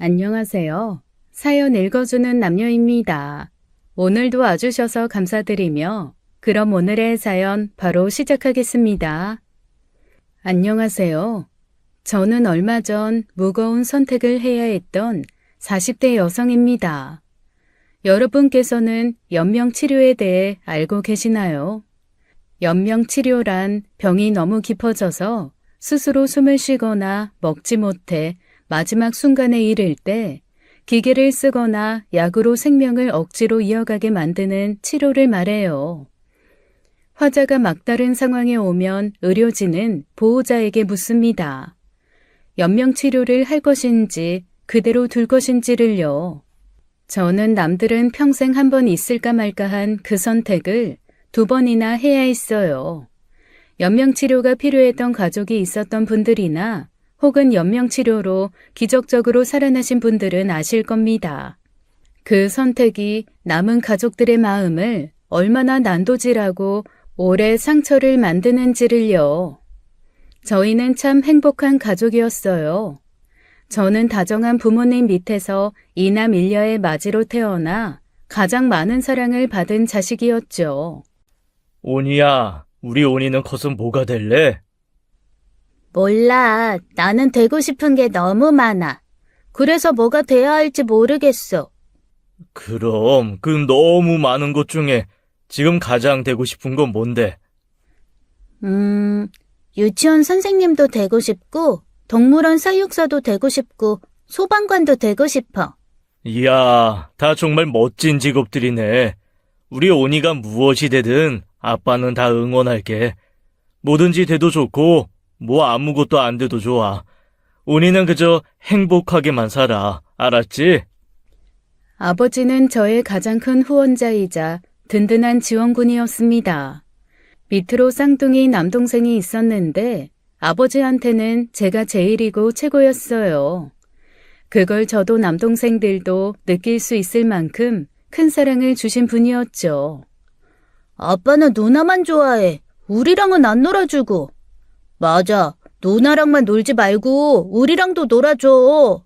안녕하세요. 사연 읽어주는 남녀입니다. 오늘도 와주셔서 감사드리며 그럼 오늘의 사연 바로 시작하겠습니다. 안녕하세요. 저는 얼마 전 무거운 선택을 해야 했던 40대 여성입니다. 여러분께서는 연명치료에 대해 알고 계시나요? 연명치료란 병이 너무 깊어져서 스스로 숨을 쉬거나 먹지 못해 마지막 순간에 이를 때 기계를 쓰거나 약으로 생명을 억지로 이어가게 만드는 치료를 말해요. 환자가 막다른 상황에 오면 의료진은 보호자에게 묻습니다. 연명치료를 할 것인지 그대로 둘 것인지를요. 저는 남들은 평생 한 번 있을까 말까 한 그 선택을 2번이나 해야 했어요. 연명치료가 필요했던 가족이 있었던 분들이나 혹은 연명치료로 기적적으로 살아나신 분들은 아실 겁니다. 그 선택이 남은 가족들의 마음을 얼마나 난도질하고 오래 상처를 만드는지를요. 저희는 참 행복한 가족이었어요. 저는 다정한 부모님 밑에서 이남 일녀의 맞이로 태어나 가장 많은 사랑을 받은 자식이었죠. 온이야, 우리 온이는 커서 뭐가 될래? 몰라. 나는 되고 싶은 게 너무 많아. 그래서 뭐가 돼야 할지 모르겠어. 그럼 그 너무 많은 것 중에 지금 가장 되고 싶은 건 뭔데? 유치원 선생님도 되고 싶고, 동물원 사육사도 되고 싶고, 소방관도 되고 싶어. 이야, 다 정말 멋진 직업들이네. 우리 온이가 무엇이 되든 아빠는 다 응원할게. 뭐든지 돼도 좋고 뭐 아무것도 안 돼도 좋아. 온이는 그저 행복하게만 살아. 알았지? 아버지는 저의 가장 큰 후원자이자 든든한 지원군이었습니다. 밑으로 쌍둥이 남동생이 있었는데 아버지한테는 제가 제일이고 최고였어요. 그걸 저도 남동생들도 느낄 수 있을 만큼 큰 사랑을 주신 분이었죠. 아빠는 누나만 좋아해. 우리랑은 안 놀아주고. 맞아. 누나랑만 놀지 말고 우리랑도 놀아줘.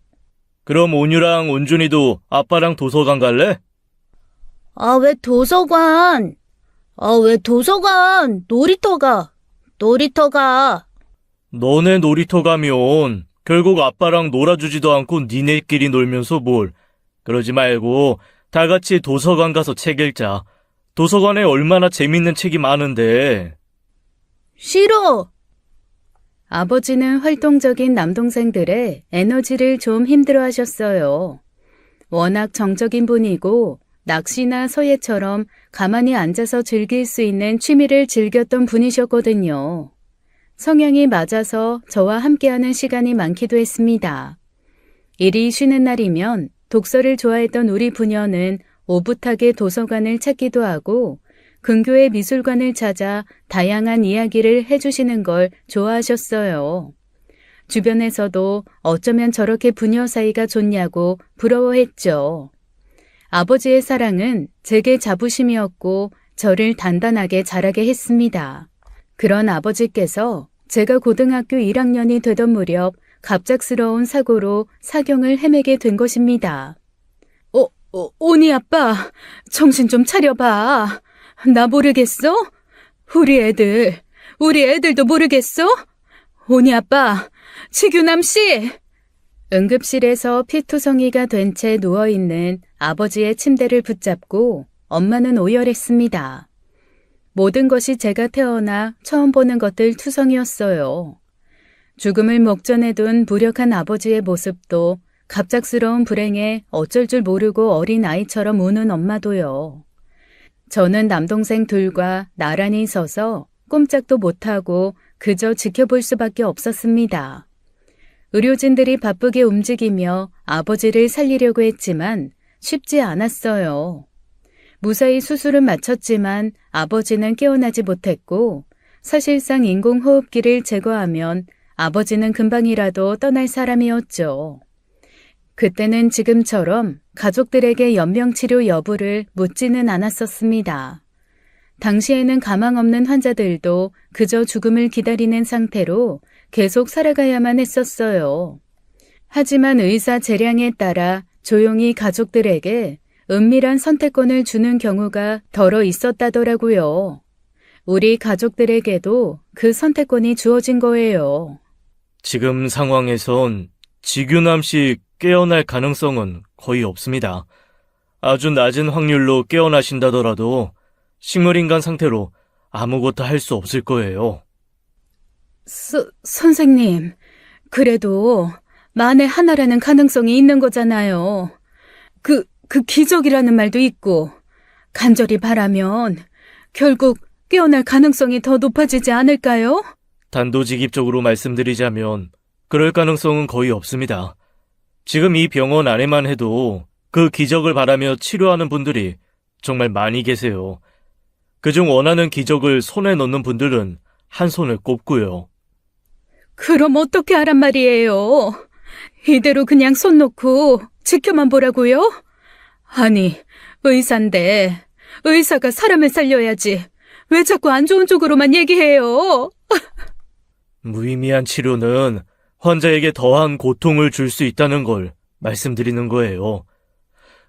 그럼 온유랑 온준이도 아빠랑 도서관 갈래? 왜 도서관? 왜 도서관? 놀이터 가. 너네 놀이터 가면 결국 아빠랑 놀아주지도 않고 니네끼리 놀면서 뭘. 그러지 말고 다 같이 도서관 가서 책 읽자. 도서관에 얼마나 재밌는 책이 많은데. 싫어. 아버지는 활동적인 남동생들의 에너지를 좀 힘들어하셨어요. 워낙 정적인 분이고 낚시나 서예처럼 가만히 앉아서 즐길 수 있는 취미를 즐겼던 분이셨거든요. 성향이 맞아서 저와 함께하는 시간이 많기도 했습니다. 일이 쉬는 날이면 독서를 좋아했던 우리 부녀는 오붓하게 도서관을 찾기도 하고 근교의 미술관을 찾아 다양한 이야기를 해주시는 걸 좋아하셨어요. 주변에서도 어쩌면 저렇게 부녀 사이가 좋냐고 부러워했죠. 아버지의 사랑은 제게 자부심이었고 저를 단단하게 자라게 했습니다. 그런 아버지께서 제가 고등학교 1학년이 되던 무렵 갑작스러운 사고로 사경을 헤매게 된 것입니다. 오니 아빠, 정신 좀 차려봐. 나 모르겠어? 우리 애들도 모르겠어? 오니 아빠, 지규남 씨! 응급실에서 피투성이가 된 채 누워있는 아버지의 침대를 붙잡고 엄마는 오열했습니다. 모든 것이 제가 태어나 처음 보는 것들 투성이었어요. 죽음을 목전에 둔 무력한 아버지의 모습도 갑작스러운 불행에 어쩔 줄 모르고 어린 아이처럼 우는 엄마도요. 저는 남동생 둘과 나란히 서서 꼼짝도 못하고 그저 지켜볼 수밖에 없었습니다. 의료진들이 바쁘게 움직이며 아버지를 살리려고 했지만 쉽지 않았어요. 무사히 수술은 마쳤지만 아버지는 깨어나지 못했고 사실상 인공호흡기를 제거하면 아버지는 금방이라도 떠날 사람이었죠. 그때는 지금처럼 가족들에게 연명치료 여부를 묻지는 않았었습니다. 당시에는 가망 없는 환자들도 그저 죽음을 기다리는 상태로 계속 살아가야만 했었어요. 하지만 의사 재량에 따라 조용히 가족들에게 은밀한 선택권을 주는 경우가 덜어 있었다더라고요. 우리 가족들에게도 그 선택권이 주어진 거예요. 지금 상황에선 지규남 씨 깨어날 가능성은 거의 없습니다. 아주 낮은 확률로 깨어나신다더라도 식물인간 상태로 아무것도 할 수 없을 거예요. 선생님, 그래도 만에 하나라는 가능성이 있는 거잖아요. 그 기적이라는 말도 있고, 간절히 바라면 결국 깨어날 가능성이 더 높아지지 않을까요? 단도직입적으로 말씀드리자면 그럴 가능성은 거의 없습니다. 지금 이 병원 안에만 해도 그 기적을 바라며 치료하는 분들이 정말 많이 계세요. 그중 원하는 기적을 손에 넣는 분들은 한 손을 꼽고요. 그럼 어떻게 하란 말이에요? 이대로 그냥 손 놓고 지켜만 보라고요? 아니, 의사인데 의사가 사람을 살려야지. 왜 자꾸 안 좋은 쪽으로만 얘기해요? 무의미한 치료는 환자에게 더한 고통을 줄 수 있다는 걸 말씀드리는 거예요.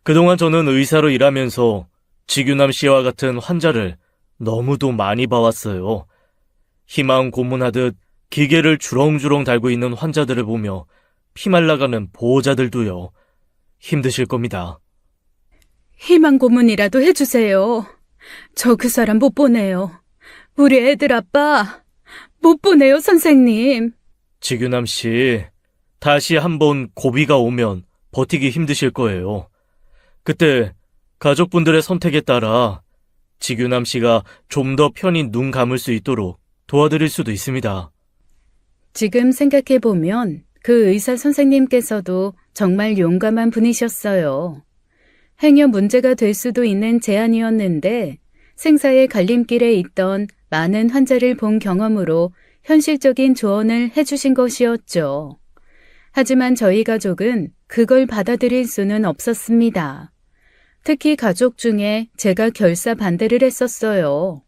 그동안 저는 의사로 일하면서 지규남 씨와 같은 환자를 너무도 많이 봐왔어요. 희망 고문하듯 기계를 주렁주렁 달고 있는 환자들을 보며 피말라가는 보호자들도요. 힘드실 겁니다. 희망 고문이라도 해주세요. 저 그 사람 못 보내요. 우리 애들 아빠 못 보내요, 선생님. 지규남 씨, 다시 한번 고비가 오면 버티기 힘드실 거예요. 그때 가족분들의 선택에 따라 지규남 씨가 좀 더 편히 눈 감을 수 있도록 도와드릴 수도 있습니다. 지금 생각해보면 그 의사 선생님께서도 정말 용감한 분이셨어요. 행여 문제가 될 수도 있는 제안이었는데 생사의 갈림길에 있던 많은 환자를 본 경험으로 현실적인 조언을 해주신 것이었죠. 하지만 저희 가족은 그걸 받아들일 수는 없었습니다. 특히 가족 중에 제가 결사 반대를 했었어요.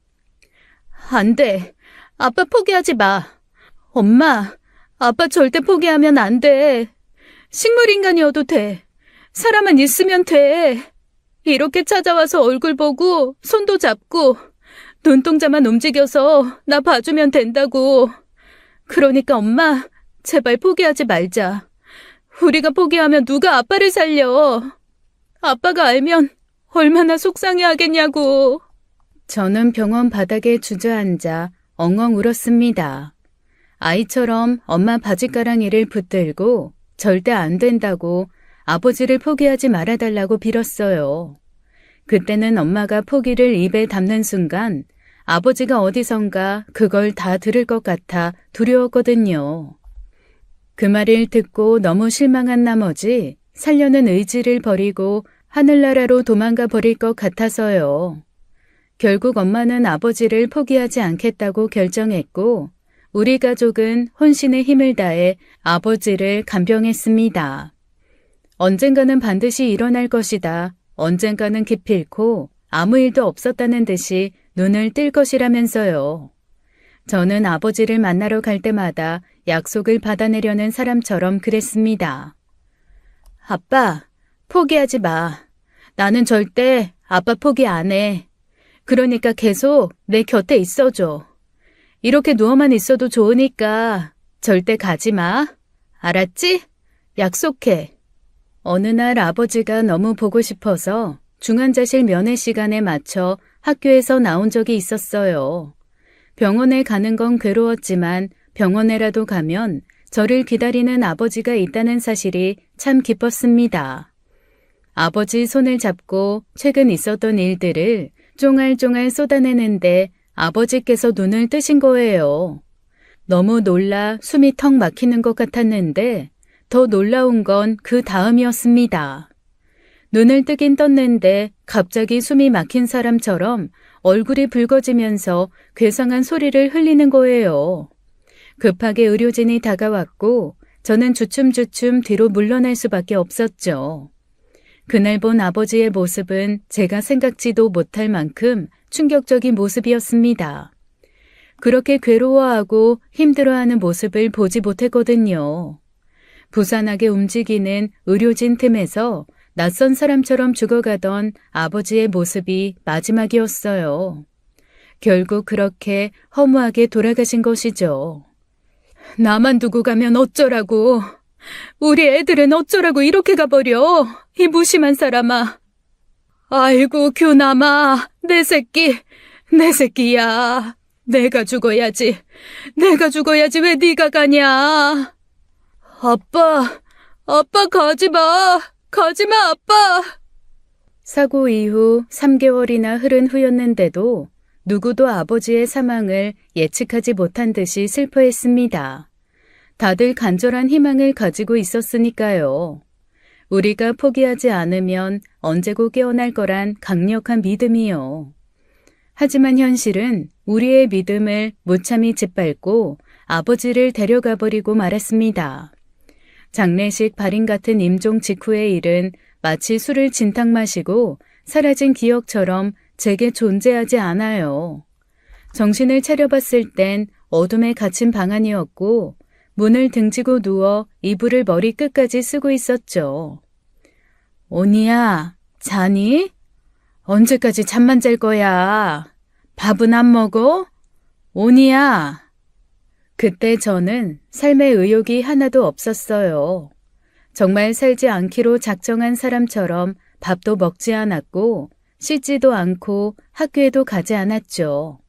안 돼. 아빠 포기하지 마. 엄마, 아빠 절대 포기하면 안 돼. 식물인간이어도 돼. 사람만 있으면 돼. 이렇게 찾아와서 얼굴 보고 손도 잡고 눈동자만 움직여서 나 봐주면 된다고. 그러니까 엄마, 제발 포기하지 말자. 우리가 포기하면 누가 아빠를 살려. 아빠가 알면 얼마나 속상해하겠냐고. 저는 병원 바닥에 주저앉아 엉엉 울었습니다. 아이처럼 엄마 바짓가랑이를 붙들고 절대 안 된다고 아버지를 포기하지 말아달라고 빌었어요. 그때는 엄마가 포기를 입에 담는 순간 아버지가 어디선가 그걸 다 들을 것 같아 두려웠거든요. 그 말을 듣고 너무 실망한 나머지 살려는 의지를 버리고 하늘나라로 도망가 버릴 것 같아서요. 결국 엄마는 아버지를 포기하지 않겠다고 결정했고 우리 가족은 혼신의 힘을 다해 아버지를 간병했습니다. 언젠가는 반드시 일어날 것이다. 언젠가는 기필코 아무 일도 없었다는 듯이 눈을 뜰 것이라면서요. 저는 아버지를 만나러 갈 때마다 약속을 받아내려는 사람처럼 그랬습니다. 아빠, 포기하지 마. 나는 절대 아빠 포기 안 해. 그러니까 계속 내 곁에 있어줘. 이렇게 누워만 있어도 좋으니까 절대 가지 마. 알았지? 약속해. 어느 날 아버지가 너무 보고 싶어서 중환자실 면회 시간에 맞춰 학교에서 나온 적이 있었어요. 병원에 가는 건 괴로웠지만 병원에라도 가면 저를 기다리는 아버지가 있다는 사실이 참 기뻤습니다. 아버지 손을 잡고 최근 있었던 일들을 쫑알쫑알 쏟아내는데 아버지께서 눈을 뜨신 거예요. 너무 놀라 숨이 턱 막히는 것 같았는데 더 놀라운 건 그 다음이었습니다. 눈을 뜨긴 떴는데 갑자기 숨이 막힌 사람처럼 얼굴이 붉어지면서 괴상한 소리를 흘리는 거예요. 급하게 의료진이 다가왔고 저는 주춤주춤 뒤로 물러날 수밖에 없었죠. 그날 본 아버지의 모습은 제가 생각지도 못할 만큼 충격적인 모습이었습니다. 그렇게 괴로워하고 힘들어하는 모습을 보지 못했거든요. 부산하게 움직이는 의료진 틈에서 낯선 사람처럼 죽어가던 아버지의 모습이 마지막이었어요. 결국 그렇게 허무하게 돌아가신 것이죠. 나만 두고 가면 어쩌라고. 우리 애들은 어쩌라고 이렇게 가버려. 이 무심한 사람아. 아이고 규남아, 내 새끼야. 내가 죽어야지 왜 네가 가냐. 아빠 가지마 아빠. 사고 이후 3개월이나 흐른 후였는데도 누구도 아버지의 사망을 예측하지 못한 듯이 슬퍼했습니다. 다들 간절한 희망을 가지고 있었으니까요. 우리가 포기하지 않으면 언제고 깨어날 거란 강력한 믿음이요. 하지만 현실은 우리의 믿음을 무참히 짓밟고 아버지를 데려가 버리고 말았습니다. 장례식 발인 같은 임종 직후의 일은 마치 술을 진탕 마시고 사라진 기억처럼 제게 존재하지 않아요. 정신을 차려봤을 땐 어둠에 갇힌 방 안이었고 문을 등지고 누워 이불을 머리 끝까지 쓰고 있었죠. 오니야, 자니? 언제까지 잠만 잘 거야? 밥은 안 먹어? 오니야. 그때 저는 삶의 의욕이 하나도 없었어요. 정말 살지 않기로 작정한 사람처럼 밥도 먹지 않았고 씻지도 않고 학교에도 가지 않았죠.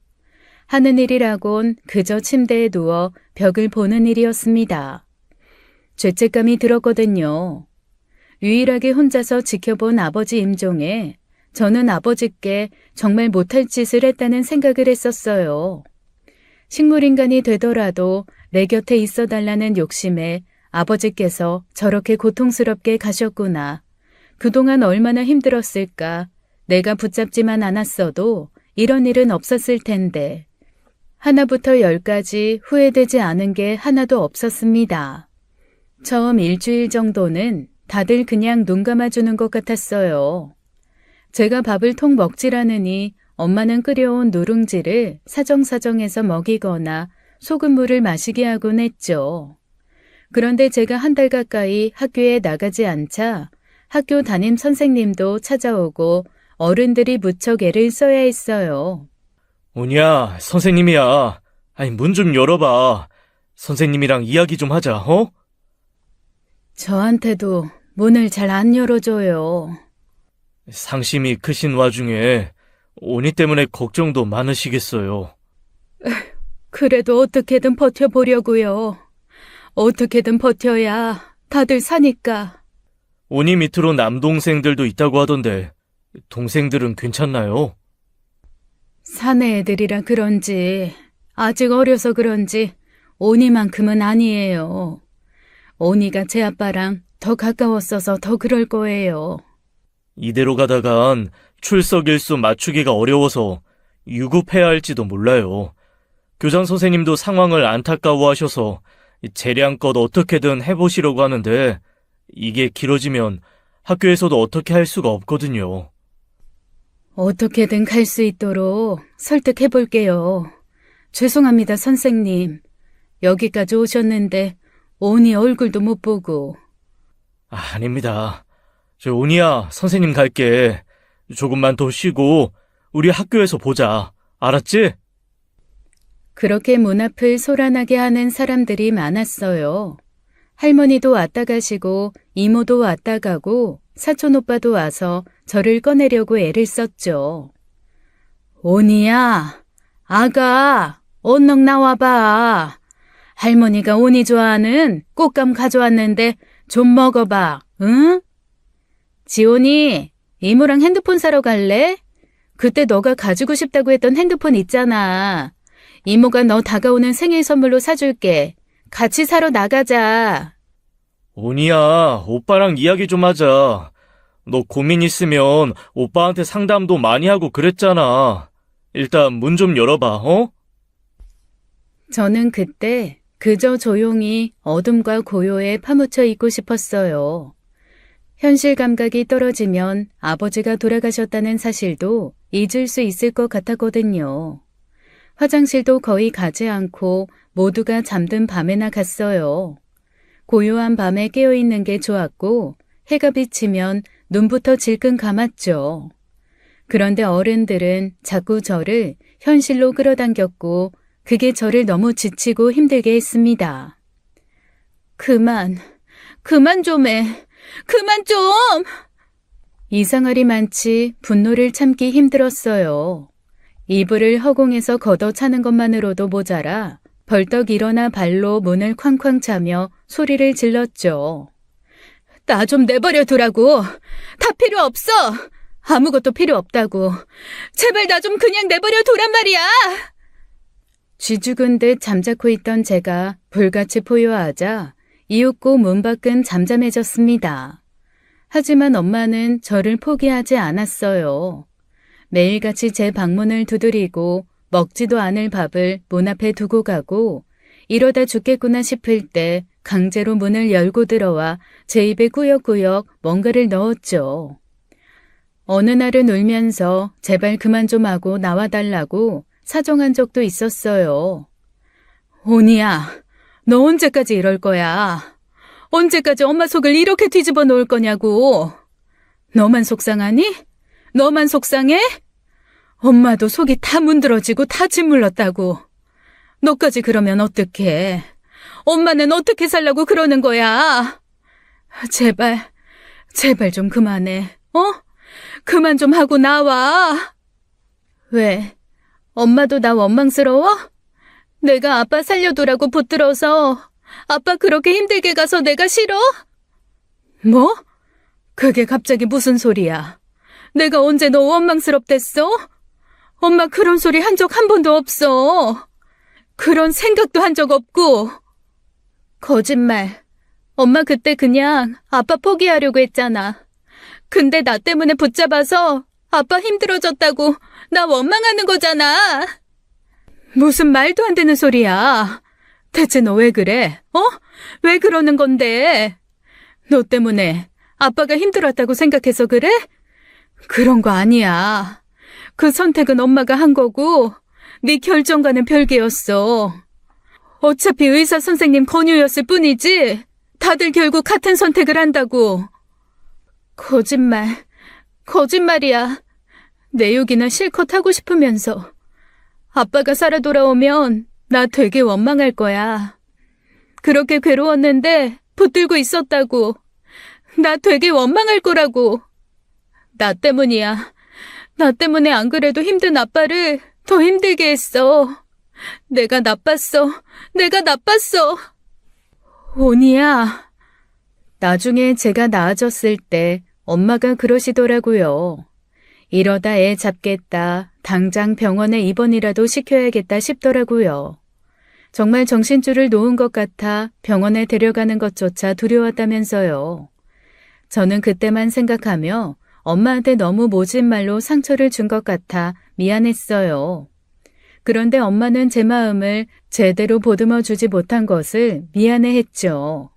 하는 일이라곤 그저 침대에 누워 벽을 보는 일이었습니다. 죄책감이 들었거든요. 유일하게 혼자서 지켜본 아버지 임종에 저는 아버지께 정말 못할 짓을 했다는 생각을 했었어요. 식물인간이 되더라도 내 곁에 있어달라는 욕심에 아버지께서 저렇게 고통스럽게 가셨구나. 그동안 얼마나 힘들었을까. 내가 붙잡지만 않았어도 이런 일은 없었을 텐데. 하나부터 10까지 후회되지 않은 게 하나도 없었습니다. 처음 일주일 정도는 다들 그냥 눈 감아주는 것 같았어요. 제가 밥을 통 먹지라느니 엄마는 끓여온 누룽지를 사정사정해서 먹이거나 소금물을 마시게 하곤 했죠. 그런데 제가 한 달 가까이 학교에 나가지 않자 학교 담임 선생님도 찾아오고 어른들이 무척 애를 써야 했어요. 오니야, 선생님이야. 아니, 문 좀 열어봐. 선생님이랑 이야기 좀 하자, 어? 저한테도 문을 잘 안 열어줘요. 상심이 크신 와중에 오니 때문에 걱정도 많으시겠어요. 그래도 어떻게든 버텨보려고요. 어떻게든 버텨야 다들 사니까. 오니 밑으로 남동생들도 있다고 하던데 동생들은 괜찮나요? 사내 애들이라 그런지 아직 어려서 그런지 오니만큼은 아니에요. 오니가 제 아빠랑 더 가까웠어서 더 그럴 거예요. 이대로 가다간 출석 일수 맞추기가 어려워서 유급해야 할지도 몰라요. 교장 선생님도 상황을 안타까워하셔서 재량껏 어떻게든 해보시려고 하는데 이게 길어지면 학교에서도 어떻게 할 수가 없거든요. 어떻게든 갈 수 있도록 설득해 볼게요. 죄송합니다, 선생님. 여기까지 오셨는데 오니 얼굴도 못 보고. 아닙니다. 저 오니야, 선생님 갈게. 조금만 더 쉬고 우리 학교에서 보자. 알았지? 그렇게 문 앞을 소란하게 하는 사람들이 많았어요. 할머니도 왔다 가시고 이모도 왔다 가고 사촌 오빠도 와서 저를 꺼내려고 애를 썼죠. 오니야, 아가, 얼른 나와봐. 할머니가 오니 좋아하는 꽃감 가져왔는데 좀 먹어봐, 응? 지온이, 이모랑 핸드폰 사러 갈래? 그때 너가 가지고 싶다고 했던 핸드폰 있잖아. 이모가 너 다가오는 생일 선물로 사줄게. 같이 사러 나가자. 오니야, 오빠랑 이야기 좀 하자. 너 고민 있으면 오빠한테 상담도 많이 하고 그랬잖아. 일단 문 좀 열어봐, 어? 저는 그때 그저 조용히 어둠과 고요에 파묻혀 있고 싶었어요. 현실 감각이 떨어지면 아버지가 돌아가셨다는 사실도 잊을 수 있을 것 같았거든요. 화장실도 거의 가지 않고 모두가 잠든 밤에나 갔어요. 고요한 밤에 깨어있는 게 좋았고 해가 비치면 눈부터 질끈 감았죠. 그런데 어른들은 자꾸 저를 현실로 끌어당겼고 그게 저를 너무 지치고 힘들게 했습니다. 그만 좀 해. 그만 좀! 이상하리 많지 분노를 참기 힘들었어요. 이불을 허공에서 걷어차는 것만으로도 모자라 벌떡 일어나 발로 문을 쾅쾅 차며 소리를 질렀죠. 나 좀 내버려 두라고. 다 필요 없어. 아무것도 필요 없다고. 제발 나 좀 그냥 내버려 두란 말이야. 쥐죽은 듯 잠자코 있던 제가 불같이 포효하자 이윽고 문 밖은 잠잠해졌습니다. 하지만 엄마는 저를 포기하지 않았어요. 매일같이 제 방문을 두드리고 먹지도 않을 밥을 문 앞에 두고 가고 이러다 죽겠구나 싶을 때 강제로 문을 열고 들어와 제 입에 꾸역꾸역 뭔가를 넣었죠. 어느 날은 울면서 제발 그만 좀 하고 나와달라고 사정한 적도 있었어요. 오니야, 너 언제까지 이럴 거야? 언제까지 엄마 속을 이렇게 뒤집어 놓을 거냐고. 너만 속상하니? 너만 속상해? 엄마도 속이 다 문드러지고 다 짓물렀다고. 너까지 그러면 어떡해? 엄마는 어떻게 살라고 그러는 거야? 제발 좀 그만해. 그만 좀 하고 나와. 왜? 엄마도 나 원망스러워? 내가 아빠 살려두라고 붙들어서 아빠 그렇게 힘들게 가서 내가 싫어? 뭐? 그게 갑자기 무슨 소리야? 내가 언제 너 원망스럽댔어? 엄마 그런 소리 한 적 한 번도 없어. 그런 생각도 한 적 없고. 거짓말. 엄마 그때 그냥 아빠 포기하려고 했잖아. 근데 나 때문에 붙잡아서 아빠 힘들어졌다고 나 원망하는 거잖아. 무슨 말도 안 되는 소리야. 대체 너 왜 그래? 왜 그러는 건데? 너 때문에 아빠가 힘들었다고 생각해서 그래? 그런 거 아니야. 그 선택은 엄마가 한 거고 네 결정과는 별개였어. 어차피 의사 선생님 권유였을 뿐이지 다들 결국 같은 선택을 한다고. 거짓말이야. 내 욕이나 실컷 하고 싶으면서 아빠가 살아 돌아오면 나 되게 원망할 거야. 그렇게 괴로웠는데 붙들고 있었다고. 나 되게 원망할 거라고. 나 때문이야. 나 때문에 안 그래도 힘든 아빠를 더 힘들게 했어. 내가 나빴어. 오니야. 나중에 제가 나아졌을 때 엄마가 그러시더라고요. 이러다 애 잡겠다. 당장 병원에 입원이라도 시켜야겠다 싶더라고요. 정말 정신줄을 놓은 것 같아 병원에 데려가는 것조차 두려웠다면서요. 저는 그때만 생각하며 엄마한테 너무 모진 말로 상처를 준 것 같아 미안했어요. 그런데 엄마는 제 마음을 제대로 보듬어 주지 못한 것을 미안해했죠.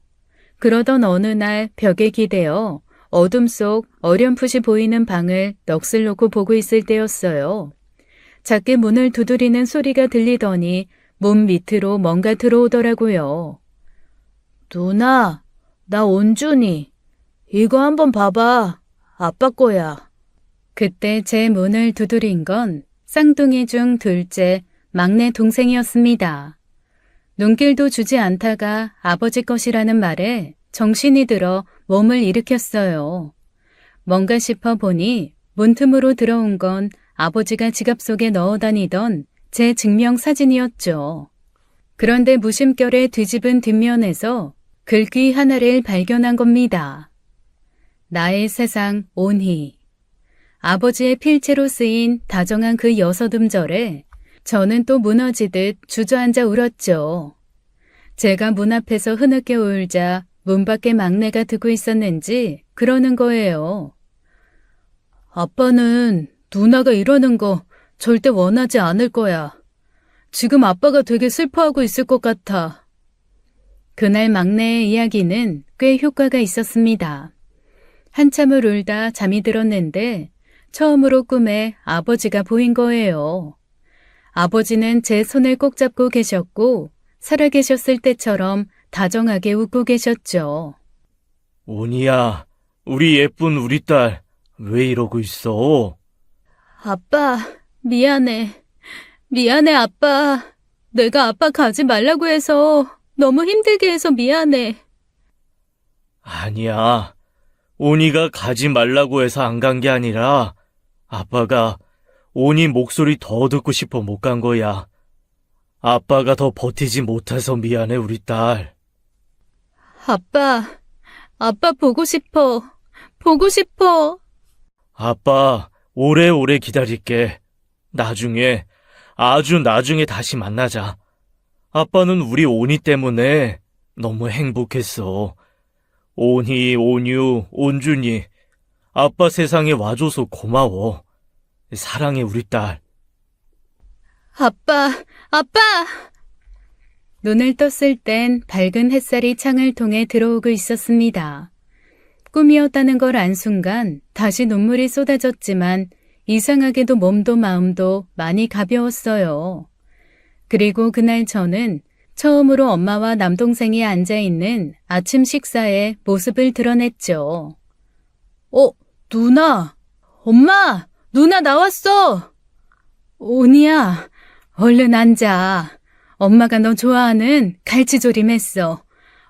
그러던 어느 날 벽에 기대어 어둠 속 어렴풋이 보이는 방을 넋을 놓고 보고 있을 때였어요. 작게 문을 두드리는 소리가 들리더니 문 밑으로 뭔가 들어오더라고요. 누나, 나 온준이. 이거 한번 봐봐. 아빠 거야. 그때 제 문을 두드린 건 쌍둥이 중 둘째 막내 동생이었습니다. 눈길도 주지 않다가 아버지 것이라는 말에 정신이 들어 몸을 일으켰어요. 뭔가 싶어 보니 문틈으로 들어온 건 아버지가 지갑 속에 넣어 다니던 제 증명사진이었죠. 그런데 무심결에 뒤집은 뒷면에서 글귀 하나를 발견한 겁니다. 나의 세상 온희. 아버지의 필체로 쓰인 다정한 그 6음절에 저는 또 무너지듯 주저앉아 울었죠. 제가 문 앞에서 흐느껴 울자 문 밖에 막내가 듣고 있었는지 그러는 거예요. 아빠는 누나가 이러는 거 절대 원하지 않을 거야. 지금 아빠가 되게 슬퍼하고 있을 것 같아. 그날 막내의 이야기는 꽤 효과가 있었습니다. 한참을 울다 잠이 들었는데 처음으로 꿈에 아버지가 보인 거예요. 아버지는 제 손을 꼭 잡고 계셨고 살아계셨을 때처럼 다정하게 웃고 계셨죠. 온이야, 우리 예쁜 우리 딸, 왜 이러고 있어? 아빠, 미안해. 미안해, 아빠. 내가 아빠 가지 말라고 해서 너무 힘들게 해서 미안해. 아니야. 온이가 가지 말라고 해서 안 간 게 아니라 아빠가 온이 목소리 더 듣고 싶어 못 간 거야. 아빠가 더 버티지 못해서 미안해, 우리 딸. 아빠 보고 싶어. 보고 싶어. 아빠, 오래오래 기다릴게. 나중에, 아주 나중에 다시 만나자. 아빠는 우리 온이 때문에 너무 행복했어. 온희, 온유, 온준이. 아빠 세상에 와줘서 고마워. 사랑해, 우리 딸. 아빠! 눈을 떴을 땐 밝은 햇살이 창을 통해 들어오고 있었습니다. 꿈이었다는 걸 안 순간 다시 눈물이 쏟아졌지만 이상하게도 몸도 마음도 많이 가벼웠어요. 그리고 그날 저는 처음으로 엄마와 남동생이 앉아있는 아침 식사에 모습을 드러냈죠. 누나! 엄마! 누나 나왔어! 온이야, 얼른 앉아. 엄마가 너 좋아하는 갈치조림 했어.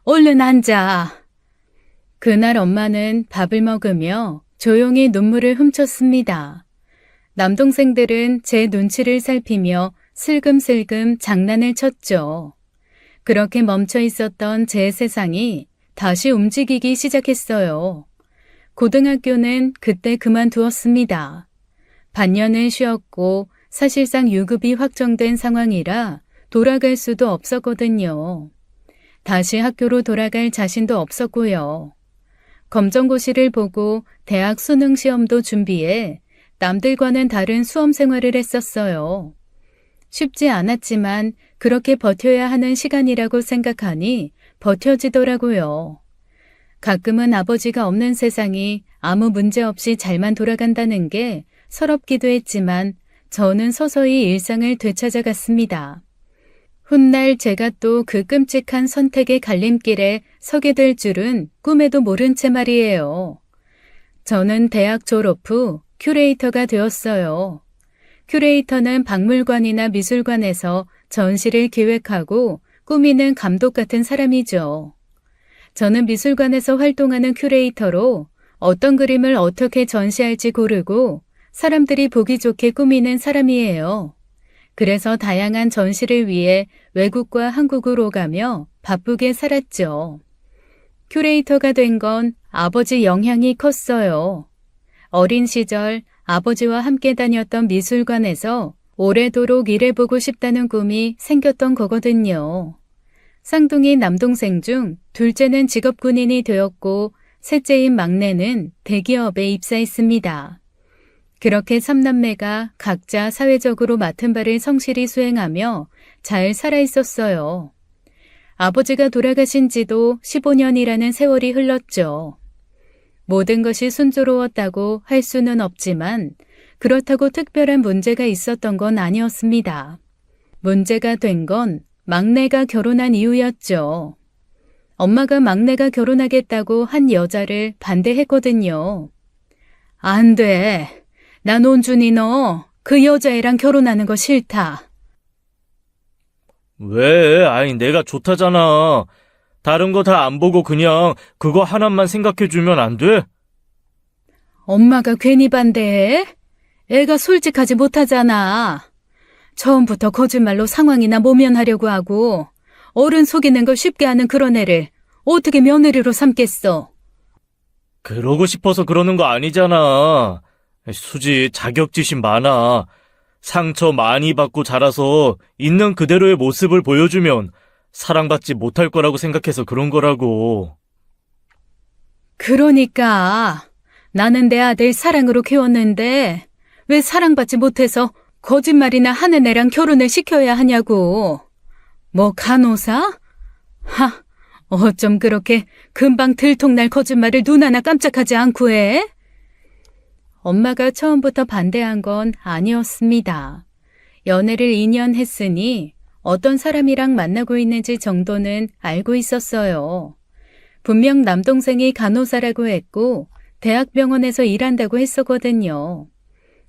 얼른 앉아. 그날 엄마는 밥을 먹으며 조용히 눈물을 훔쳤습니다. 남동생들은 제 눈치를 살피며 슬금슬금 장난을 쳤죠. 그렇게 멈춰 있었던 제 세상이 다시 움직이기 시작했어요. 고등학교는 그때 그만두었습니다. 반년을 쉬었고 사실상 유급이 확정된 상황이라 돌아갈 수도 없었거든요. 다시 학교로 돌아갈 자신도 없었고요. 검정고시를 보고 대학 수능 시험도 준비해 남들과는 다른 수험 생활을 했었어요. 쉽지 않았지만 그렇게 버텨야 하는 시간이라고 생각하니 버텨지더라고요. 가끔은 아버지가 없는 세상이 아무 문제 없이 잘만 돌아간다는 게 서럽기도 했지만 저는 서서히 일상을 되찾아갔습니다. 훗날 제가 또 그 끔찍한 선택의 갈림길에 서게 될 줄은 꿈에도 모른 채 말이에요. 저는 대학 졸업 후 큐레이터가 되었어요. 큐레이터는 박물관이나 미술관에서 전시를 기획하고 꾸미는 감독 같은 사람이죠. 저는 미술관에서 활동하는 큐레이터로 어떤 그림을 어떻게 전시할지 고르고 사람들이 보기 좋게 꾸미는 사람이에요. 그래서 다양한 전시를 위해 외국과 한국으로 가며 바쁘게 살았죠. 큐레이터가 된 건 아버지 영향이 컸어요. 어린 시절 아버지와 함께 다녔던 미술관에서 오래도록 일해보고 싶다는 꿈이 생겼던 거거든요. 쌍둥이 남동생 중 둘째는 직업군인이 되었고 셋째인 막내는 대기업에 입사했습니다. 그렇게 3남매가 각자 사회적으로 맡은 바를 성실히 수행하며 잘 살아 있었어요. 아버지가 돌아가신 지도 15년이라는 세월이 흘렀죠. 모든 것이 순조로웠다고 할 수는 없지만 그렇다고 특별한 문제가 있었던 건 아니었습니다. 문제가 된 건 막내가 결혼한 이유였죠. 엄마가 막내가 결혼하겠다고 한 여자를 반대했거든요. 안 돼. 난 온준이 너 그 여자애랑 결혼하는 거 싫다. 왜? 아이, 내가 좋다잖아. 다른 거 다 안 보고 그냥 그거 하나만 생각해주면 안 돼? 엄마가 괜히 반대해? 애가 솔직하지 못하잖아. 처음부터 거짓말로 상황이나 모면하려고 하고 어른 속이는 걸 쉽게 하는 그런 애를 어떻게 며느리로 삼겠어? 그러고 싶어서 그러는 거 아니잖아. 수지 자격지심 많아. 상처 많이 받고 자라서 있는 그대로의 모습을 보여주면 사랑받지 못할 거라고 생각해서 그런 거라고. 그러니까 나는 내 아들 사랑으로 키웠는데 왜 사랑받지 못해서 거짓말이나 하는 애랑 결혼을 시켜야 하냐고. 뭐 간호사? 어쩜 그렇게 금방 들통날 거짓말을 눈 하나 깜짝하지 않고 해? 엄마가 처음부터 반대한 건 아니었습니다. 연애를 2년 했으니 어떤 사람이랑 만나고 있는지 정도는 알고 있었어요. 분명 남동생이 간호사라고 했고 대학병원에서 일한다고 했었거든요.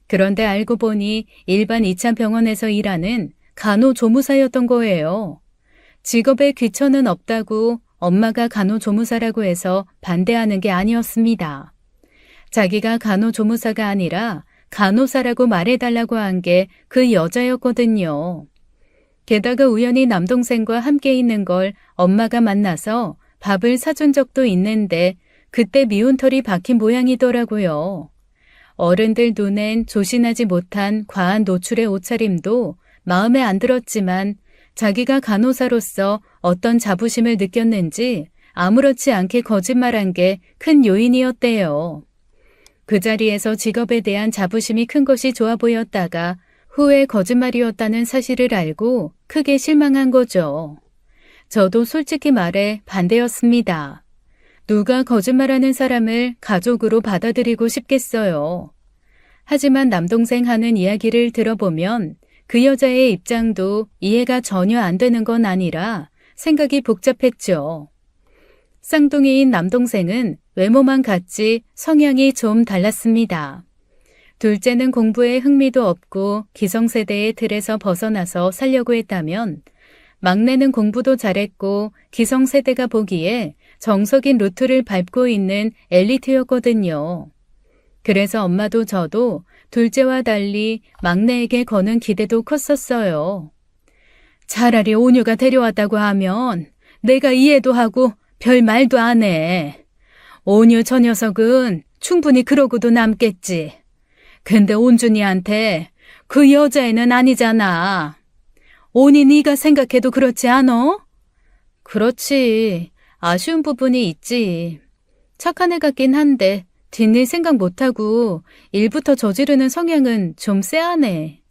그런데 알고 보니 일반 2차 병원에서 일하는 간호조무사였던 거예요. 직업에 귀천은 없다고 엄마가 간호조무사라고 해서 반대하는 게 아니었습니다. 자기가 간호조무사가 아니라 간호사라고 말해달라고 한 게 그 여자였거든요. 게다가 우연히 남동생과 함께 있는 걸 엄마가 만나서 밥을 사준 적도 있는데 그때 미운털이 박힌 모양이더라고요. 어른들 눈엔 조신하지 못한 과한 노출의 옷차림도 마음에 안 들었지만 자기가 간호사로서 어떤 자부심을 느꼈는지 아무렇지 않게 거짓말한 게 큰 요인이었대요. 그 자리에서 직업에 대한 자부심이 큰 것이 좋아 보였다가 후에 거짓말이었다는 사실을 알고 크게 실망한 거죠. 저도 솔직히 말해 반대였습니다. 누가 거짓말하는 사람을 가족으로 받아들이고 싶겠어요. 하지만 남동생 하는 이야기를 들어보면 그 여자의 입장도 이해가 전혀 안 되는 건 아니라 생각이 복잡했죠. 쌍둥이인 남동생은 외모만 같지 성향이 좀 달랐습니다. 둘째는 공부에 흥미도 없고 기성세대의 틀에서 벗어나서 살려고 했다면 막내는 공부도 잘했고 기성세대가 보기에 정석인 루트를 밟고 있는 엘리트였거든요. 그래서 엄마도 저도 둘째와 달리 막내에게 거는 기대도 컸었어요. 차라리 온유가 데려왔다고 하면 내가 이해도 하고 별 말도 안 해. 온유 저 녀석은 충분히 그러고도 남겠지. 근데 온준이한테 그 여자애는 아니잖아. 온이 네가 생각해도 그렇지 않어? 그렇지. 아쉬운 부분이 있지. 착한 애 같긴 한데 뒷일 생각 못하고 일부터 저지르는 성향은 좀 쎄하네.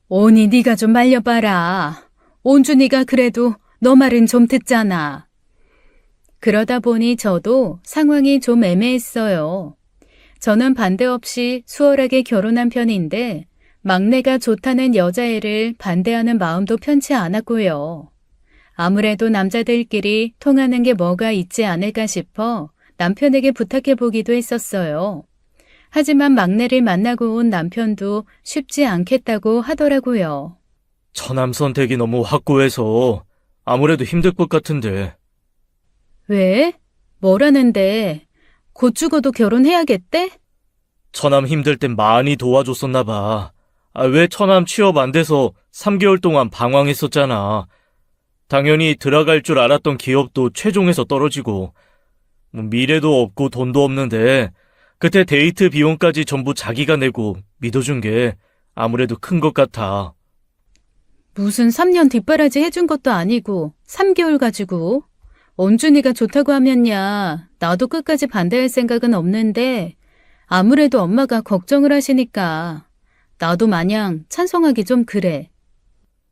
온이 네가 좀 말려봐라. 온준이가 그래도 너 말은 좀 듣잖아. 그러다 보니 저도 상황이 좀 애매했어요. 저는 반대 없이 수월하게 결혼한 편인데 막내가 좋다는 여자애를 반대하는 마음도 편치 않았고요. 아무래도 남자들끼리 통하는 게 뭐가 있지 않을까 싶어 남편에게 부탁해보기도 했었어요. 하지만 막내를 만나고 온 남편도 쉽지 않겠다고 하더라고요. 처남 선택이 너무 확고해서 아무래도 힘들 것 같은데. 왜? 뭐라는데? 곧 죽어도 결혼해야겠대? 처남 힘들 땐 많이 도와줬었나 봐. 왜 처남 취업 안 돼서 3개월 동안 방황했었잖아. 당연히 들어갈 줄 알았던 기업도 최종에서 떨어지고 미래도 없고 돈도 없는데 그때 데이트 비용까지 전부 자기가 내고 믿어준 게 아무래도 큰 것 같아. 무슨 3년 뒷바라지 해준 것도 아니고 3개월 가지고. 온준이가 좋다고 하면야 나도 끝까지 반대할 생각은 없는데 아무래도 엄마가 걱정을 하시니까 나도 마냥 찬성하기 좀 그래.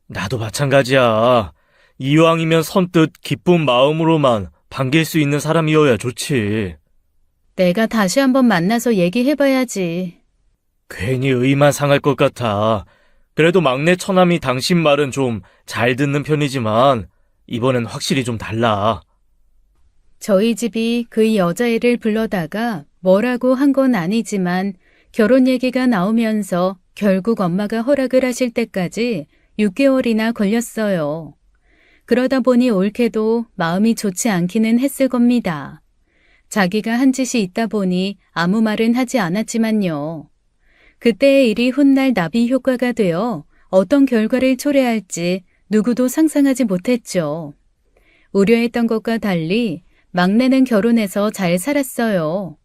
나도 마찬가지야. 이왕이면 선뜻 기쁜 마음으로만 반길 수 있는 사람이어야 좋지. 내가 다시 한번 만나서 얘기해봐야지. 괜히 의만 상할 것 같아. 그래도 막내 처남이 당신 말은 좀 잘 듣는 편이지만 이번엔 확실히 좀 달라. 저희 집이 그 여자애를 불러다가 뭐라고 한 건 아니지만 결혼 얘기가 나오면서 결국 엄마가 허락을 하실 때까지 6개월이나 걸렸어요. 그러다 보니 옳게도 마음이 좋지 않기는 했을 겁니다. 자기가 한 짓이 있다 보니 아무 말은 하지 않았지만요. 그때의 일이 훗날 나비 효과가 되어 어떤 결과를 초래할지 누구도 상상하지 못했죠. 우려했던 것과 달리 막내는 결혼해서 잘 살았어요.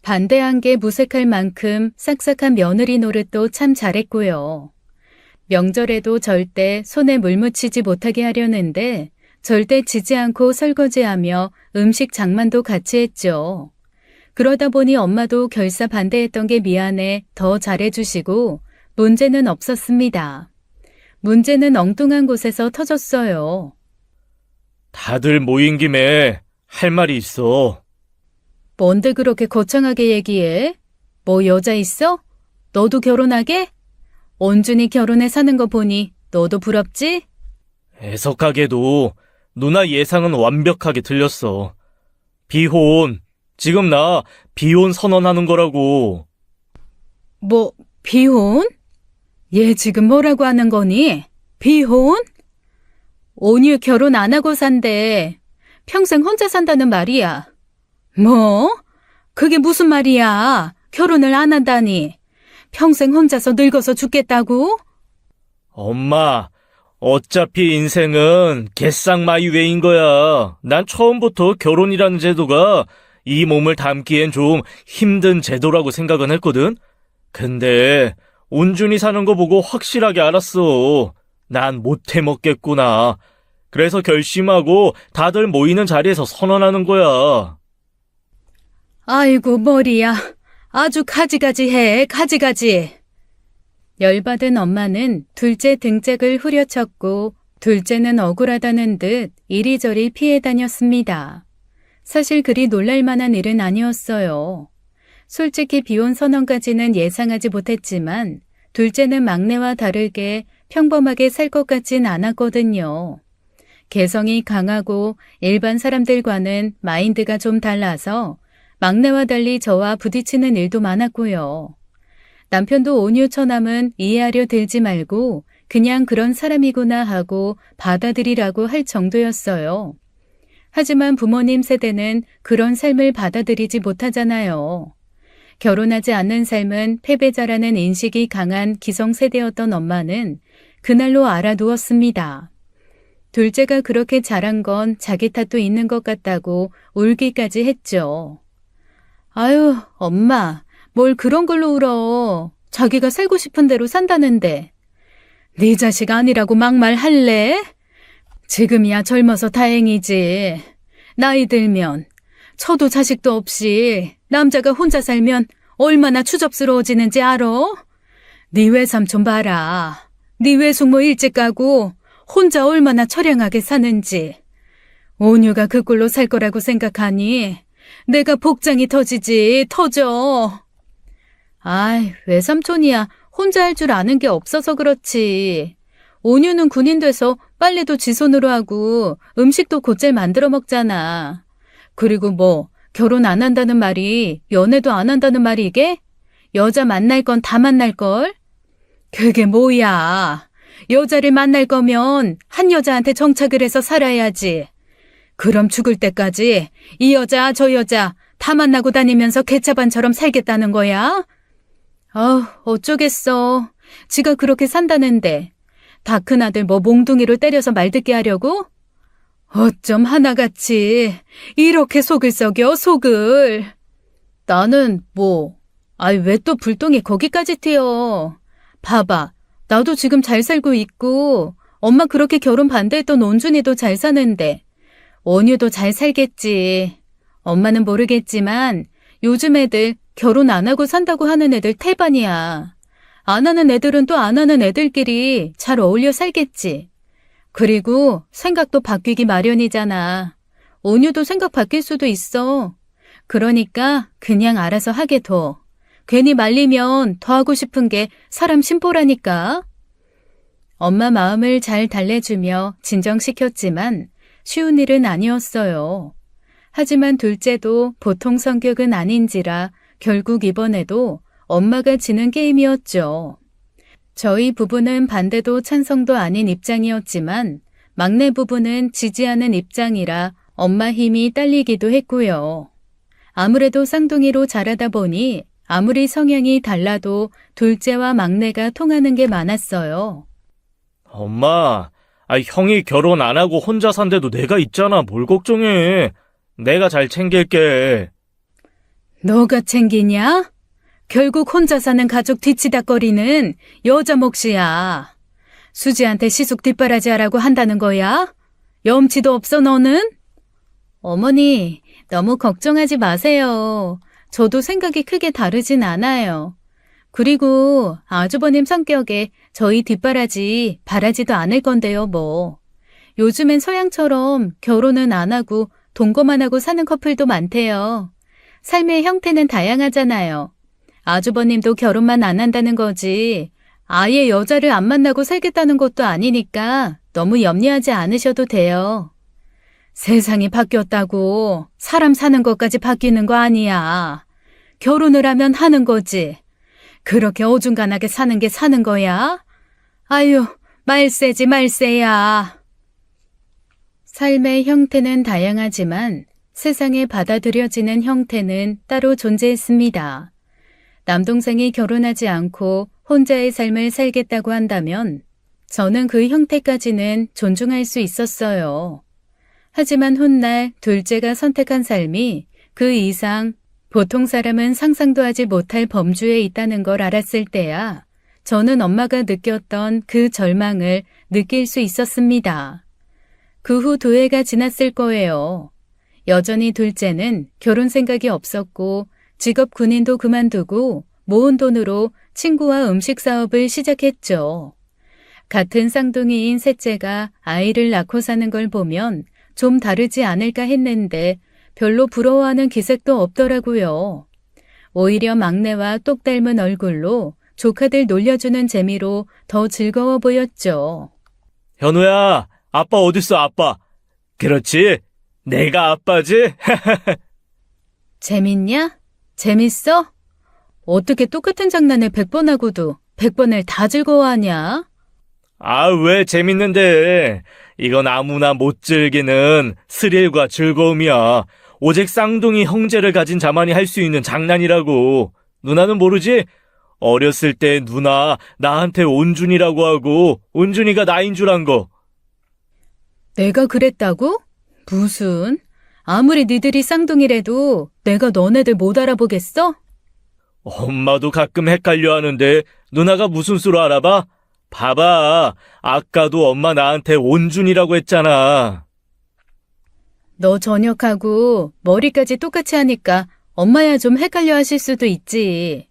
반대한 게 무색할 만큼 싹싹한 며느리 노릇도 참 잘했고요. 명절에도 절대 손에 물 묻히지 못하게 하려는데 절대 지지 않고 설거지하며 음식 장만도 같이 했죠. 그러다 보니 엄마도 결사 반대했던 게 미안해 더 잘해주시고 문제는 없었습니다. 문제는 엉뚱한 곳에서 터졌어요. 다들 모인 김에 할 말이 있어. 뭔데 그렇게 거창하게 얘기해? 뭐 여자 있어? 너도 결혼하게? 온준이 결혼해 사는 거 보니 너도 부럽지? 애석하게도 누나 예상은 완벽하게 틀렸어. 비혼. 지금 나 비혼 선언하는 거라고. 뭐, 비혼? 얘 지금 뭐라고 하는 거니? 비혼? 온유 결혼 안 하고 산대. 평생 혼자 산다는 말이야. 뭐? 그게 무슨 말이야? 결혼을 안 한다니. 평생 혼자서 늙어서 죽겠다고? 엄마, 어차피 인생은 개쌍마이웨이인 거야. 난 처음부터 결혼이라는 제도가 이 몸을 담기엔 좀 힘든 제도라고 생각은 했거든? 근데 온준이 사는 거 보고 확실하게 알았어. 난 못 해먹겠구나. 그래서 결심하고 다들 모이는 자리에서 선언하는 거야. 아이고, 머리야. 아주 가지가지해, 가지가지. 열받은 엄마는 둘째 등짝을 후려쳤고 둘째는 억울하다는 듯 이리저리 피해 다녔습니다. 사실 그리 놀랄 만한 일은 아니었어요. 솔직히 비혼 선언까지는 예상하지 못했지만 둘째는 막내와 다르게 평범하게 살 것 같진 않았거든요. 개성이 강하고 일반 사람들과는 마인드가 좀 달라서 막내와 달리 저와 부딪히는 일도 많았고요. 남편도 온유 처남은 이해하려 들지 말고 그냥 그런 사람이구나 하고 받아들이라고 할 정도였어요. 하지만 부모님 세대는 그런 삶을 받아들이지 못하잖아요. 결혼하지 않는 삶은 패배자라는 인식이 강한 기성세대였던 엄마는 그날로 알아두었습니다. 둘째가 그렇게 잘한 건 자기 탓도 있는 것 같다고 울기까지 했죠. 아유, 엄마, 뭘 그런 걸로 울어. 자기가 살고 싶은 대로 산다는데. 네 자식 아니라고 막말할래? 지금이야 젊어서 다행이지. 나이 들면 저도 자식도 없이 남자가 혼자 살면 얼마나 추접스러워지는지 알아? 네 외삼촌 봐라. 네 외숙모 일찍 가고 혼자 얼마나 처량하게 사는지. 온유가 그 꼴로 살 거라고 생각하니 내가 복장이 터지지, 터져. 아이, 외삼촌이야 혼자 할 줄 아는 게 없어서 그렇지. 온유는 군인 돼서 빨래도 지 손으로 하고 음식도 곧잘 만들어 먹잖아. 그리고 뭐 결혼 안 한다는 말이 연애도 안 한다는 말이 이게? 여자 만날 건 다 만날걸? 그게 뭐야. 여자를 만날 거면 한 여자한테 정착을 해서 살아야지. 그럼 죽을 때까지 이 여자 저 여자 다 만나고 다니면서 개차반처럼 살겠다는 거야? 어쩌겠어. 지가 그렇게 산다는데 다 큰아들 뭐 몽둥이로 때려서 말듣게 하려고? 어쩜 하나같이 이렇게 속을 썩여 속을. 나는 뭐 왜 또 불똥이 거기까지 튀어. 봐봐. 나도 지금 잘 살고 있고 엄마 그렇게 결혼 반대했던 온준이도 잘 사는데 원유도 잘 살겠지. 엄마는 모르겠지만 요즘 애들 결혼 안 하고 산다고 하는 애들 태반이야. 안 하는 애들은 또 안 하는 애들끼리 잘 어울려 살겠지. 그리고 생각도 바뀌기 마련이잖아. 온유도 생각 바뀔 수도 있어. 그러니까 그냥 알아서 하게 둬. 괜히 말리면 더 하고 싶은 게 사람 심보라니까. 엄마 마음을 잘 달래주며 진정시켰지만 쉬운 일은 아니었어요. 하지만 둘째도 보통 성격은 아닌지라 결국 이번에도 엄마가 지는 게임이었죠. 저희 부부는 반대도 찬성도 아닌 입장이었지만 막내 부부는 지지하는 입장이라 엄마 힘이 딸리기도 했고요. 아무래도 쌍둥이로 자라다 보니 아무리 성향이 달라도 둘째와 막내가 통하는 게 많았어요. 엄마, 형이 결혼 안 하고 혼자 산데도 내가 있잖아. 뭘 걱정해. 내가 잘 챙길게. 너가 챙기냐? 결국 혼자 사는 가족 뒤치다거리는 여자 몫이야. 수지한테 시숙 뒷바라지 하라고 한다는 거야? 염치도 없어 너는? 어머니, 너무 걱정하지 마세요. 저도 생각이 크게 다르진 않아요. 그리고 아주버님 성격에 저희 뒷바라지 바라지도 않을 건데요, 뭐. 요즘엔 서양처럼 결혼은 안 하고 동거만 하고 사는 커플도 많대요. 삶의 형태는 다양하잖아요. 아주버님도 결혼만 안 한다는 거지. 아예 여자를 안 만나고 살겠다는 것도 아니니까 너무 염려하지 않으셔도 돼요. 세상이 바뀌었다고 사람 사는 것까지 바뀌는 거 아니야. 결혼을 하면 하는 거지. 그렇게 어중간하게 사는 게 사는 거야? 아유, 말세지 말세야. 삶의 형태는 다양하지만 세상에 받아들여지는 형태는 따로 존재했습니다. 남동생이 결혼하지 않고 혼자의 삶을 살겠다고 한다면 저는 그 형태까지는 존중할 수 있었어요. 하지만 훗날 둘째가 선택한 삶이 그 이상 보통 사람은 상상도 하지 못할 범주에 있다는 걸 알았을 때야 저는 엄마가 느꼈던 그 절망을 느낄 수 있었습니다. 그 후 2해가 지났을 거예요. 여전히 둘째는 결혼 생각이 없었고 직업 군인도 그만두고 모은 돈으로 친구와 음식 사업을 시작했죠. 같은 쌍둥이인 셋째가 아이를 낳고 사는 걸 보면 좀 다르지 않을까 했는데 별로 부러워하는 기색도 없더라고요. 오히려 막내와 똑 닮은 얼굴로 조카들 놀려주는 재미로 더 즐거워 보였죠. 현우야, 아빠 어딨어, 아빠? 그렇지, 내가 아빠지? 재밌냐? 재밌어? 어떻게 똑같은 장난을 100번 하고도 100번을 다 즐거워하냐? 아, 왜 재밌는데? 이건 아무나 못 즐기는 스릴과 즐거움이야. 오직 쌍둥이 형제를 가진 자만이 할 수 있는 장난이라고. 누나는 모르지? 어렸을 때 누나 나한테 온준이라고 하고 온준이가 나인 줄 안 거. 내가 그랬다고? 무슨? 아무리 니들이 쌍둥이라도 내가 너네들 못 알아보겠어? 엄마도 가끔 헷갈려 하는데 누나가 무슨 수로 알아봐? 봐봐, 아까도 엄마 나한테 온준이라고 했잖아. 너 저녁하고 머리까지 똑같이 하니까 엄마야 좀 헷갈려 하실 수도 있지.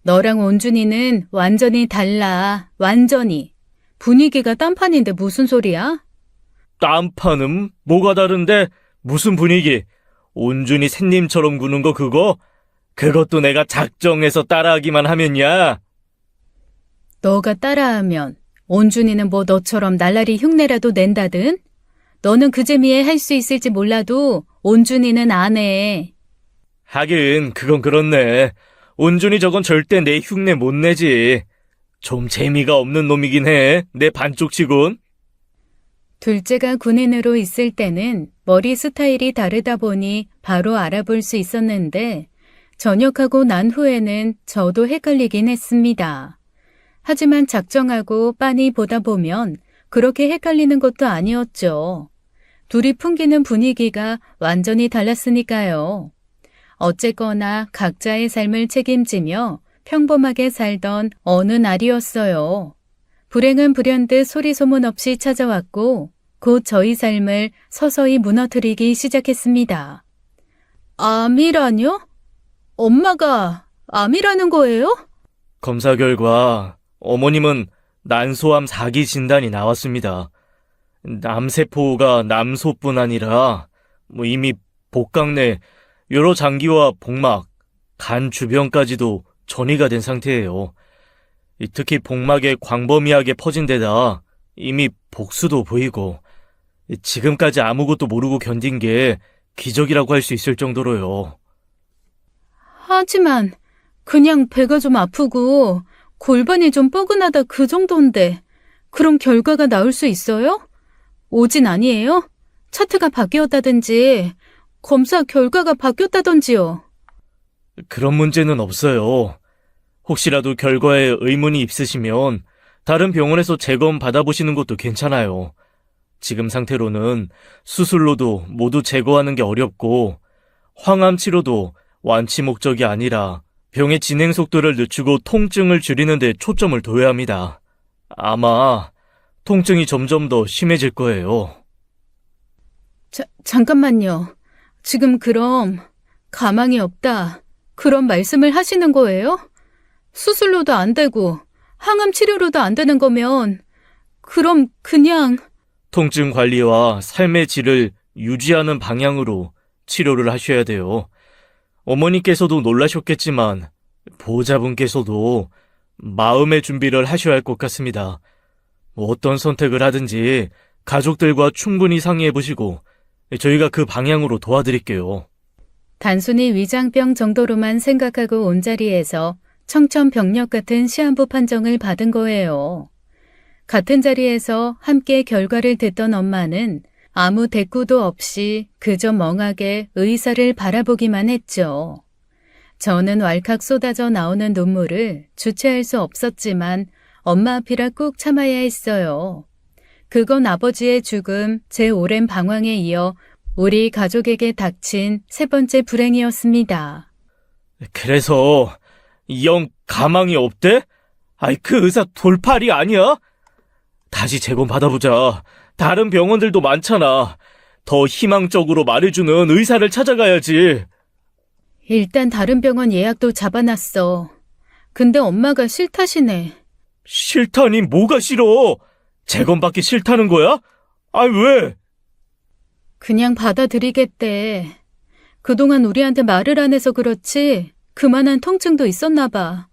너랑 온준이는 완전히 달라. 완전히. 분위기가 딴판인데 무슨 소리야? 딴판은 뭐가 다른데? 무슨 분위기? 온준이 샌님처럼 구는 거 그거? 그것도 내가 작정해서 따라하기만 하면야. 너가 따라하면 온준이는 뭐 너처럼 날라리 흉내라도 낸다든? 너는 그 재미에 할 수 있을지 몰라도 온준이는 안 해. 하긴 그건 그렇네. 온준이 저건 절대 내 흉내 못 내지. 좀 재미가 없는 놈이긴 해. 내 반쪽치곤. 둘째가 군인으로 있을 때는 머리 스타일이 다르다 보니 바로 알아볼 수 있었는데 전역하고 난 후에는 저도 헷갈리긴 했습니다. 하지만 작정하고 빤히 보다 보면 그렇게 헷갈리는 것도 아니었죠. 둘이 풍기는 분위기가 완전히 달랐으니까요. 어쨌거나 각자의 삶을 책임지며 평범하게 살던 어느 날이었어요. 불행은 불현듯 소리 소문 없이 찾아왔고 곧 저희 삶을 서서히 무너뜨리기 시작했습니다. 암이라뇨? 엄마가 암이라는 거예요? 검사 결과 어머님은 난소암 4기 진단이 나왔습니다. 남세포가 남소뿐 아니라 이미 복강 내 여러 장기와 복막, 간 주변까지도 전이가 된 상태예요. 특히 복막에 광범위하게 퍼진 데다 이미 복수도 보이고 지금까지 아무것도 모르고 견딘 게 기적이라고 할 수 있을 정도로요. 하지만 그냥 배가 좀 아프고 골반이 좀 뻐근하다 그 정도인데 그런 결과가 나올 수 있어요? 오진 아니에요? 차트가 바뀌었다든지 검사 결과가 바뀌었다든지요. 그런 문제는 없어요. 혹시라도 결과에 의문이 있으시면 다른 병원에서 재검 받아보시는 것도 괜찮아요. 지금 상태로는 수술로도 모두 제거하는 게 어렵고 항암 치료도 완치 목적이 아니라 병의 진행 속도를 늦추고 통증을 줄이는 데 초점을 둬야 합니다. 아마 통증이 점점 더 심해질 거예요. 잠깐만요. 지금 그럼 가망이 없다. 그런 말씀을 하시는 거예요? 수술로도 안 되고 항암 치료로도 안 되는 거면 그럼 그냥 통증 관리와 삶의 질을 유지하는 방향으로 치료를 하셔야 돼요. 어머니께서도 놀라셨겠지만 보호자분께서도 마음의 준비를 하셔야 할 것 같습니다. 어떤 선택을 하든지 가족들과 충분히 상의해 보시고 저희가 그 방향으로 도와드릴게요. 단순히 위장병 정도로만 생각하고 온 자리에서 청천벽력 같은 시한부 판정을 받은 거예요. 같은 자리에서 함께 결과를 듣던 엄마는 아무 대꾸도 없이 그저 멍하게 의사를 바라보기만 했죠. 저는 왈칵 쏟아져 나오는 눈물을 주체할 수 없었지만 엄마 앞이라 꾹 참아야 했어요. 그건 아버지의 죽음, 제 오랜 방황에 이어 우리 가족에게 닥친 세 번째 불행이었습니다. 그래서 영 가망이 없대? 아이, 그 의사 돌팔이 아니야? 다시 재검 받아보자. 다른 병원들도 많잖아. 더 희망적으로 말해주는 의사를 찾아가야지. 일단 다른 병원 예약도 잡아놨어. 근데 엄마가 싫다시네. 싫다니 뭐가 싫어? 재검받기 싫다는 거야? 아이, 왜? 그냥 받아들이겠대. 그동안 우리한테 말을 안 해서 그렇지 그만한 통증도 있었나 봐.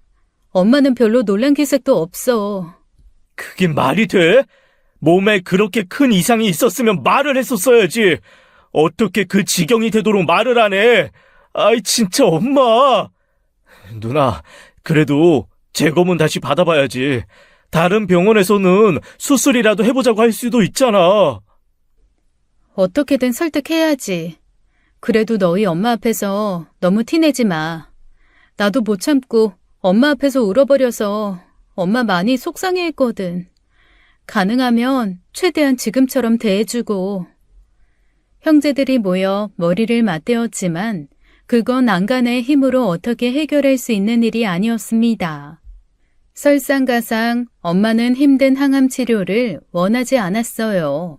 엄마는 별로 놀란 기색도 없어. 그게 말이 돼? 몸에 그렇게 큰 이상이 있었으면 말을 했었어야지. 어떻게 그 지경이 되도록 말을 안 해? 아이, 진짜 엄마. 누나, 그래도 재검은 다시 받아봐야지. 다른 병원에서는 수술이라도 해보자고 할 수도 있잖아. 어떻게든 설득해야지. 그래도 너희 엄마 앞에서 너무 티내지 마. 나도 못 참고 엄마 앞에서 울어버려서 엄마 많이 속상해했거든. 가능하면 최대한 지금처럼 대해주고. 형제들이 모여 머리를 맞대었지만 그건 안간의 힘으로 어떻게 해결할 수 있는 일이 아니었습니다. 설상가상 엄마는 힘든 항암 치료를 원하지 않았어요.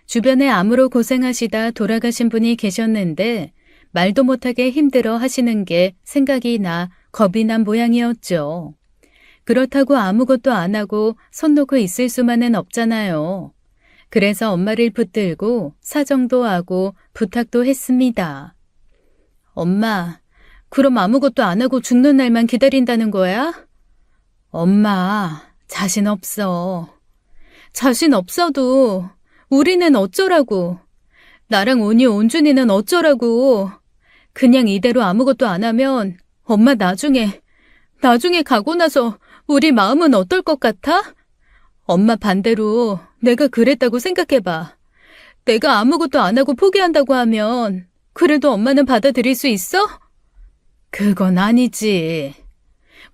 주변에 암으로 고생하시다 돌아가신 분이 계셨는데 말도 못하게 힘들어 하시는 게 생각이 나 겁이 난 모양이었죠. 그렇다고 아무것도 안 하고 손 놓고 있을 수만은 없잖아요. 그래서 엄마를 붙들고 사정도 하고 부탁도 했습니다. 엄마, 그럼 아무것도 안 하고 죽는 날만 기다린다는 거야? 엄마, 자신 없어. 자신 없어도 우리는 어쩌라고. 나랑 온유, 온준이는 어쩌라고. 그냥 이대로 아무것도 안 하면 엄마 나중에 가고 나서 우리 마음은 어떨 것 같아? 엄마 반대로 내가 그랬다고 생각해봐. 내가 아무것도 안 하고 포기한다고 하면 그래도 엄마는 받아들일 수 있어? 그건 아니지.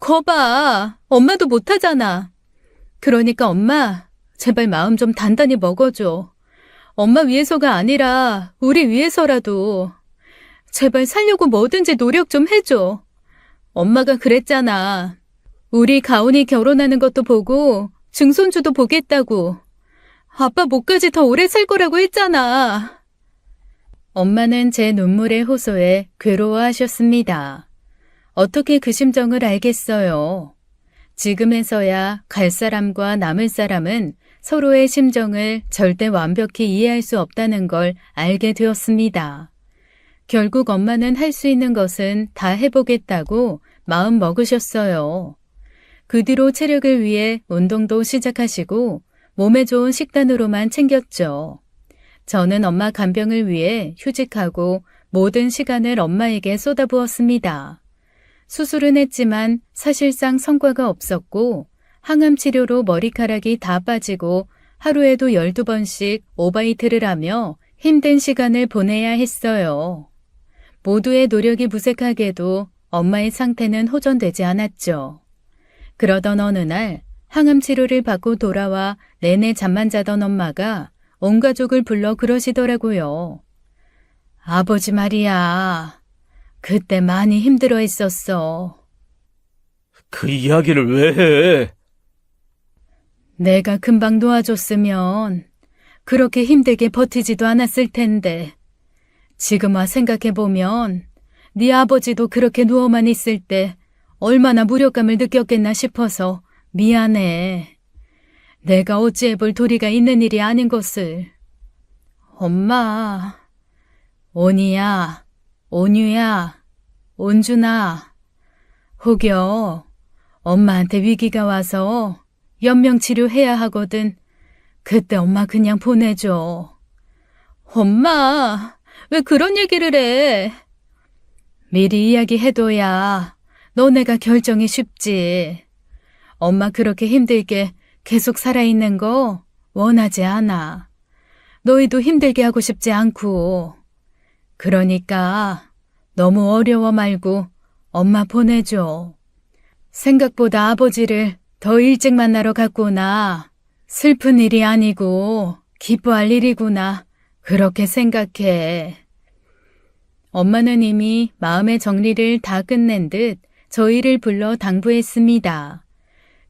거봐, 엄마도 못하잖아. 그러니까 엄마, 제발 마음 좀 단단히 먹어줘. 엄마 위해서가 아니라 우리 위해서라도. 제발 살려고 뭐든지 노력 좀 해줘. 엄마가 그랬잖아. 우리 가온이 결혼하는 것도 보고 증손주도 보겠다고. 아빠 목까지 더 오래 살 거라고 했잖아. 엄마는 제 눈물의 호소에 괴로워하셨습니다. 어떻게 그 심정을 알겠어요. 지금에서야 갈 사람과 남을 사람은 서로의 심정을 절대 완벽히 이해할 수 없다는 걸 알게 되었습니다. 결국 엄마는 할 수 있는 것은 다 해보겠다고 마음 먹으셨어요. 그 뒤로 체력을 위해 운동도 시작하시고 몸에 좋은 식단으로만 챙겼죠. 저는 엄마 간병을 위해 휴직하고 모든 시간을 엄마에게 쏟아부었습니다. 수술은 했지만 사실상 성과가 없었고 항암 치료로 머리카락이 다 빠지고 하루에도 12번씩 오바이트를 하며 힘든 시간을 보내야 했어요. 모두의 노력이 무색하게도 엄마의 상태는 호전되지 않았죠. 그러던 어느 날 항암 치료를 받고 돌아와 내내 잠만 자던 엄마가 온 가족을 불러 그러시더라고요. 아버지 말이야. 그때 많이 힘들어 했었어. 그 이야기를 왜 해? 내가 금방 도와줬으면 그렇게 힘들게 버티지도 않았을 텐데. 지금 와 생각해보면 네 아버지도 그렇게 누워만 있을 때 얼마나 무력감을 느꼈겠나 싶어서 미안해. 내가 어찌해볼 도리가 있는 일이 아닌 것을. 엄마, 온이야, 온유야, 온준아, 혹여 엄마한테 위기가 와서 연명치료해야 하거든. 그때 엄마 그냥 보내줘. 엄마, 왜 그런 얘기를 해? 미리 이야기해둬야 너네가 결정이 쉽지. 엄마 그렇게 힘들게 계속 살아있는 거 원하지 않아. 너희도 힘들게 하고 싶지 않고. 그러니까 너무 어려워 말고 엄마 보내줘. 생각보다 아버지를 더 일찍 만나러 갔구나. 슬픈 일이 아니고 기뻐할 일이구나. 그렇게 생각해. 엄마는 이미 마음의 정리를 다 끝낸 듯 저희를 불러 당부했습니다.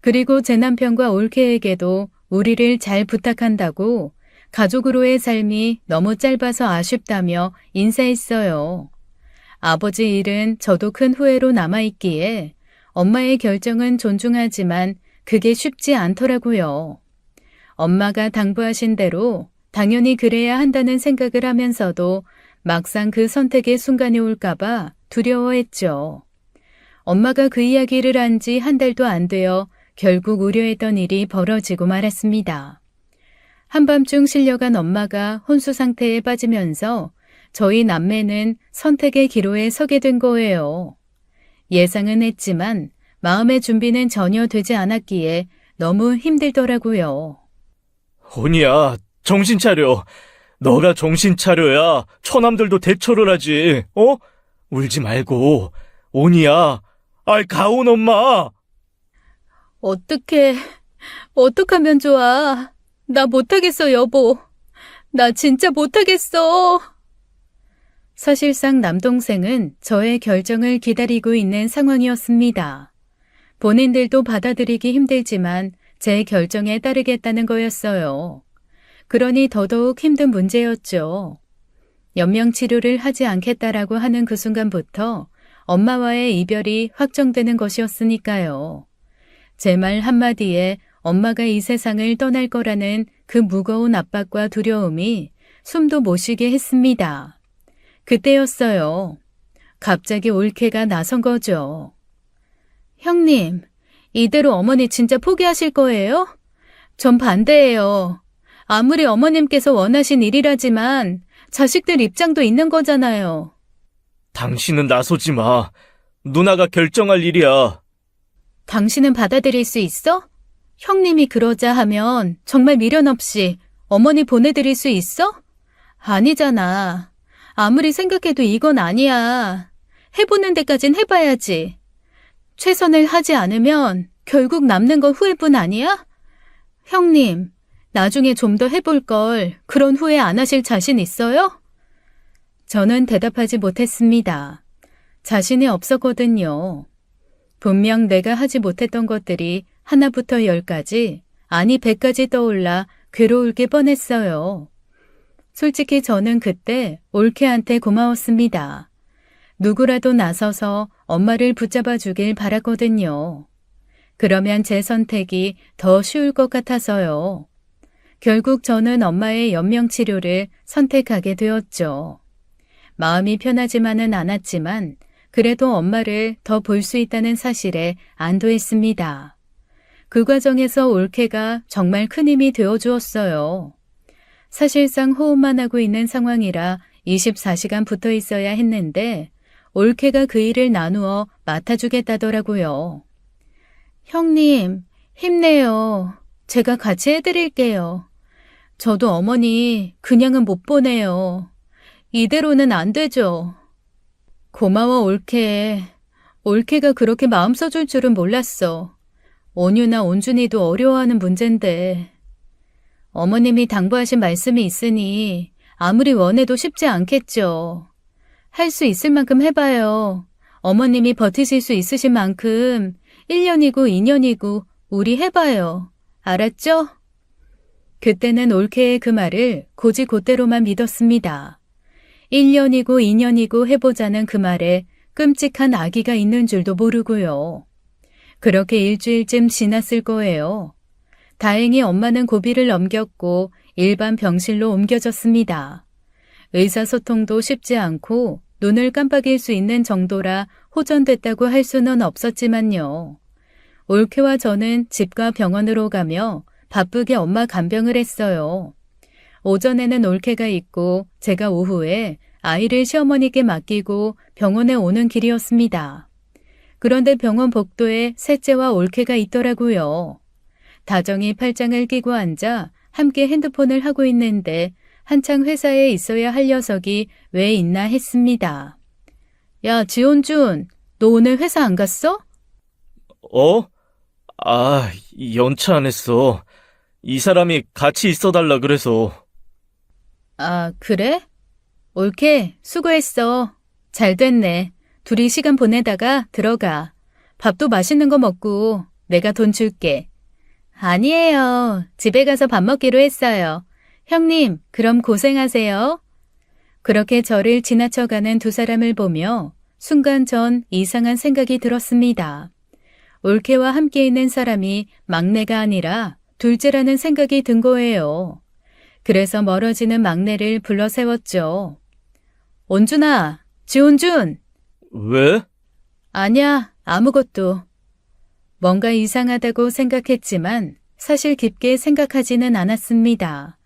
그리고 제 남편과 올케에게도 우리를 잘 부탁한다고 가족으로의 삶이 너무 짧아서 아쉽다며 인사했어요. 아버지 일은 저도 큰 후회로 남아있기에 엄마의 결정은 존중하지만 그게 쉽지 않더라고요. 엄마가 당부하신 대로 당연히 그래야 한다는 생각을 하면서도 막상 그 선택의 순간이 올까봐 두려워했죠. 엄마가 그 이야기를 한 지 한 달도 안 되어 결국 우려했던 일이 벌어지고 말았습니다. 한밤중 실려간 엄마가 혼수 상태에 빠지면서 저희 남매는 선택의 기로에 서게 된 거예요. 예상은 했지만 마음의 준비는 전혀 되지 않았기에 너무 힘들더라고요. 온이야, 정신 차려. 너가 정신 차려야 처남들도 대처를 하지. 울지 말고. 온이야. 가온 엄마. 어떡하면 좋아. 나 못하겠어, 여보. 나 진짜 못하겠어. 사실상 남동생은 저의 결정을 기다리고 있는 상황이었습니다. 본인들도 받아들이기 힘들지만 제 결정에 따르겠다는 거였어요. 그러니 더더욱 힘든 문제였죠. 연명치료를 하지 않겠다라고 하는 그 순간부터 엄마와의 이별이 확정되는 것이었으니까요. 제 말 한마디에 엄마가 이 세상을 떠날 거라는 그 무거운 압박과 두려움이 숨도 못 쉬게 했습니다. 그때였어요. 갑자기 올케가 나선 거죠. 형님, 이대로 어머니 진짜 포기하실 거예요? 전 반대예요. 아무리 어머님께서 원하신 일이라지만 자식들 입장도 있는 거잖아요. 당신은 나서지 마. 누나가 결정할 일이야. 당신은 받아들일 수 있어? 형님이 그러자 하면 정말 미련 없이 어머니 보내드릴 수 있어? 아니잖아. 아무리 생각해도 이건 아니야. 해보는 데까진 해봐야지. 최선을 하지 않으면 결국 남는 건 후회뿐 아니야? 형님, 나중에 좀 더 해볼 걸 그런 후회 안 하실 자신 있어요? 저는 대답하지 못했습니다. 자신이 없었거든요. 분명 내가 하지 못했던 것들이 하나부터 10까지, 아니 100까지 떠올라 괴로울 게 뻔했어요. 솔직히 저는 그때 올케한테 고마웠습니다. 누구라도 나서서 엄마를 붙잡아 주길 바랐거든요. 그러면 제 선택이 더 쉬울 것 같아서요. 결국 저는 엄마의 연명치료를 선택하게 되었죠. 마음이 편하지만은 않았지만 그래도 엄마를 더 볼 수 있다는 사실에 안도했습니다. 그 과정에서 올케가 정말 큰 힘이 되어주었어요. 사실상 호흡만 하고 있는 상황이라 24시간 붙어 있어야 했는데 올케가 그 일을 나누어 맡아주겠다더라고요. 형님, 힘내요. 제가 같이 해드릴게요. 저도 어머니 그냥은 못 보내요. 이대로는 안 되죠. 고마워, 올케. 올케가 그렇게 마음 써줄 줄은 몰랐어. 온유나 온준이도 어려워하는 문제인데. 어머님이 당부하신 말씀이 있으니 아무리 원해도 쉽지 않겠죠. 할 수 있을 만큼 해봐요. 어머님이 버티실 수 있으신 만큼 1년이고 2년이고 우리 해봐요. 알았죠? 그때는 올케의 그 말을 곧이곧대로만 믿었습니다. 1년이고 2년이고 해보자는 그 말에 끔찍한 악의가 있는 줄도 모르고요. 그렇게 일주일쯤 지났을 거예요. 다행히 엄마는 고비를 넘겼고 일반 병실로 옮겨졌습니다. 의사소통도 쉽지 않고 눈을 깜빡일 수 있는 정도라 호전됐다고 할 수는 없었지만요. 올케와 저는 집과 병원으로 가며 바쁘게 엄마 간병을 했어요. 오전에는 올케가 있고 제가 오후에 아이를 시어머니께 맡기고 병원에 오는 길이었습니다. 그런데 병원 복도에 셋째와 올케가 있더라고요. 다정히 팔짱을 끼고 앉아 함께 핸드폰을 하고 있는데 한창 회사에 있어야 할 녀석이 왜 있나 했습니다. 야, 지온준, 너 오늘 회사 안 갔어? 어? 아, 연차 안 했어. 이 사람이 같이 있어달라 그래서. 아, 그래? 올케, 수고했어. 잘 됐네. 둘이 시간 보내다가 들어가. 밥도 맛있는 거 먹고 내가 돈 줄게. 아니에요. 집에 가서 밥 먹기로 했어요. 형님, 그럼 고생하세요. 그렇게 저를 지나쳐가는 두 사람을 보며 순간 전 이상한 생각이 들었습니다. 올케와 함께 있는 사람이 막내가 아니라 둘째라는 생각이 든 거예요. 그래서 멀어지는 막내를 불러 세웠죠. 온준아, 지온준. 왜? 아냐, 아무것도. 뭔가 이상하다고 생각했지만 사실 깊게 생각하지는 않았습니다.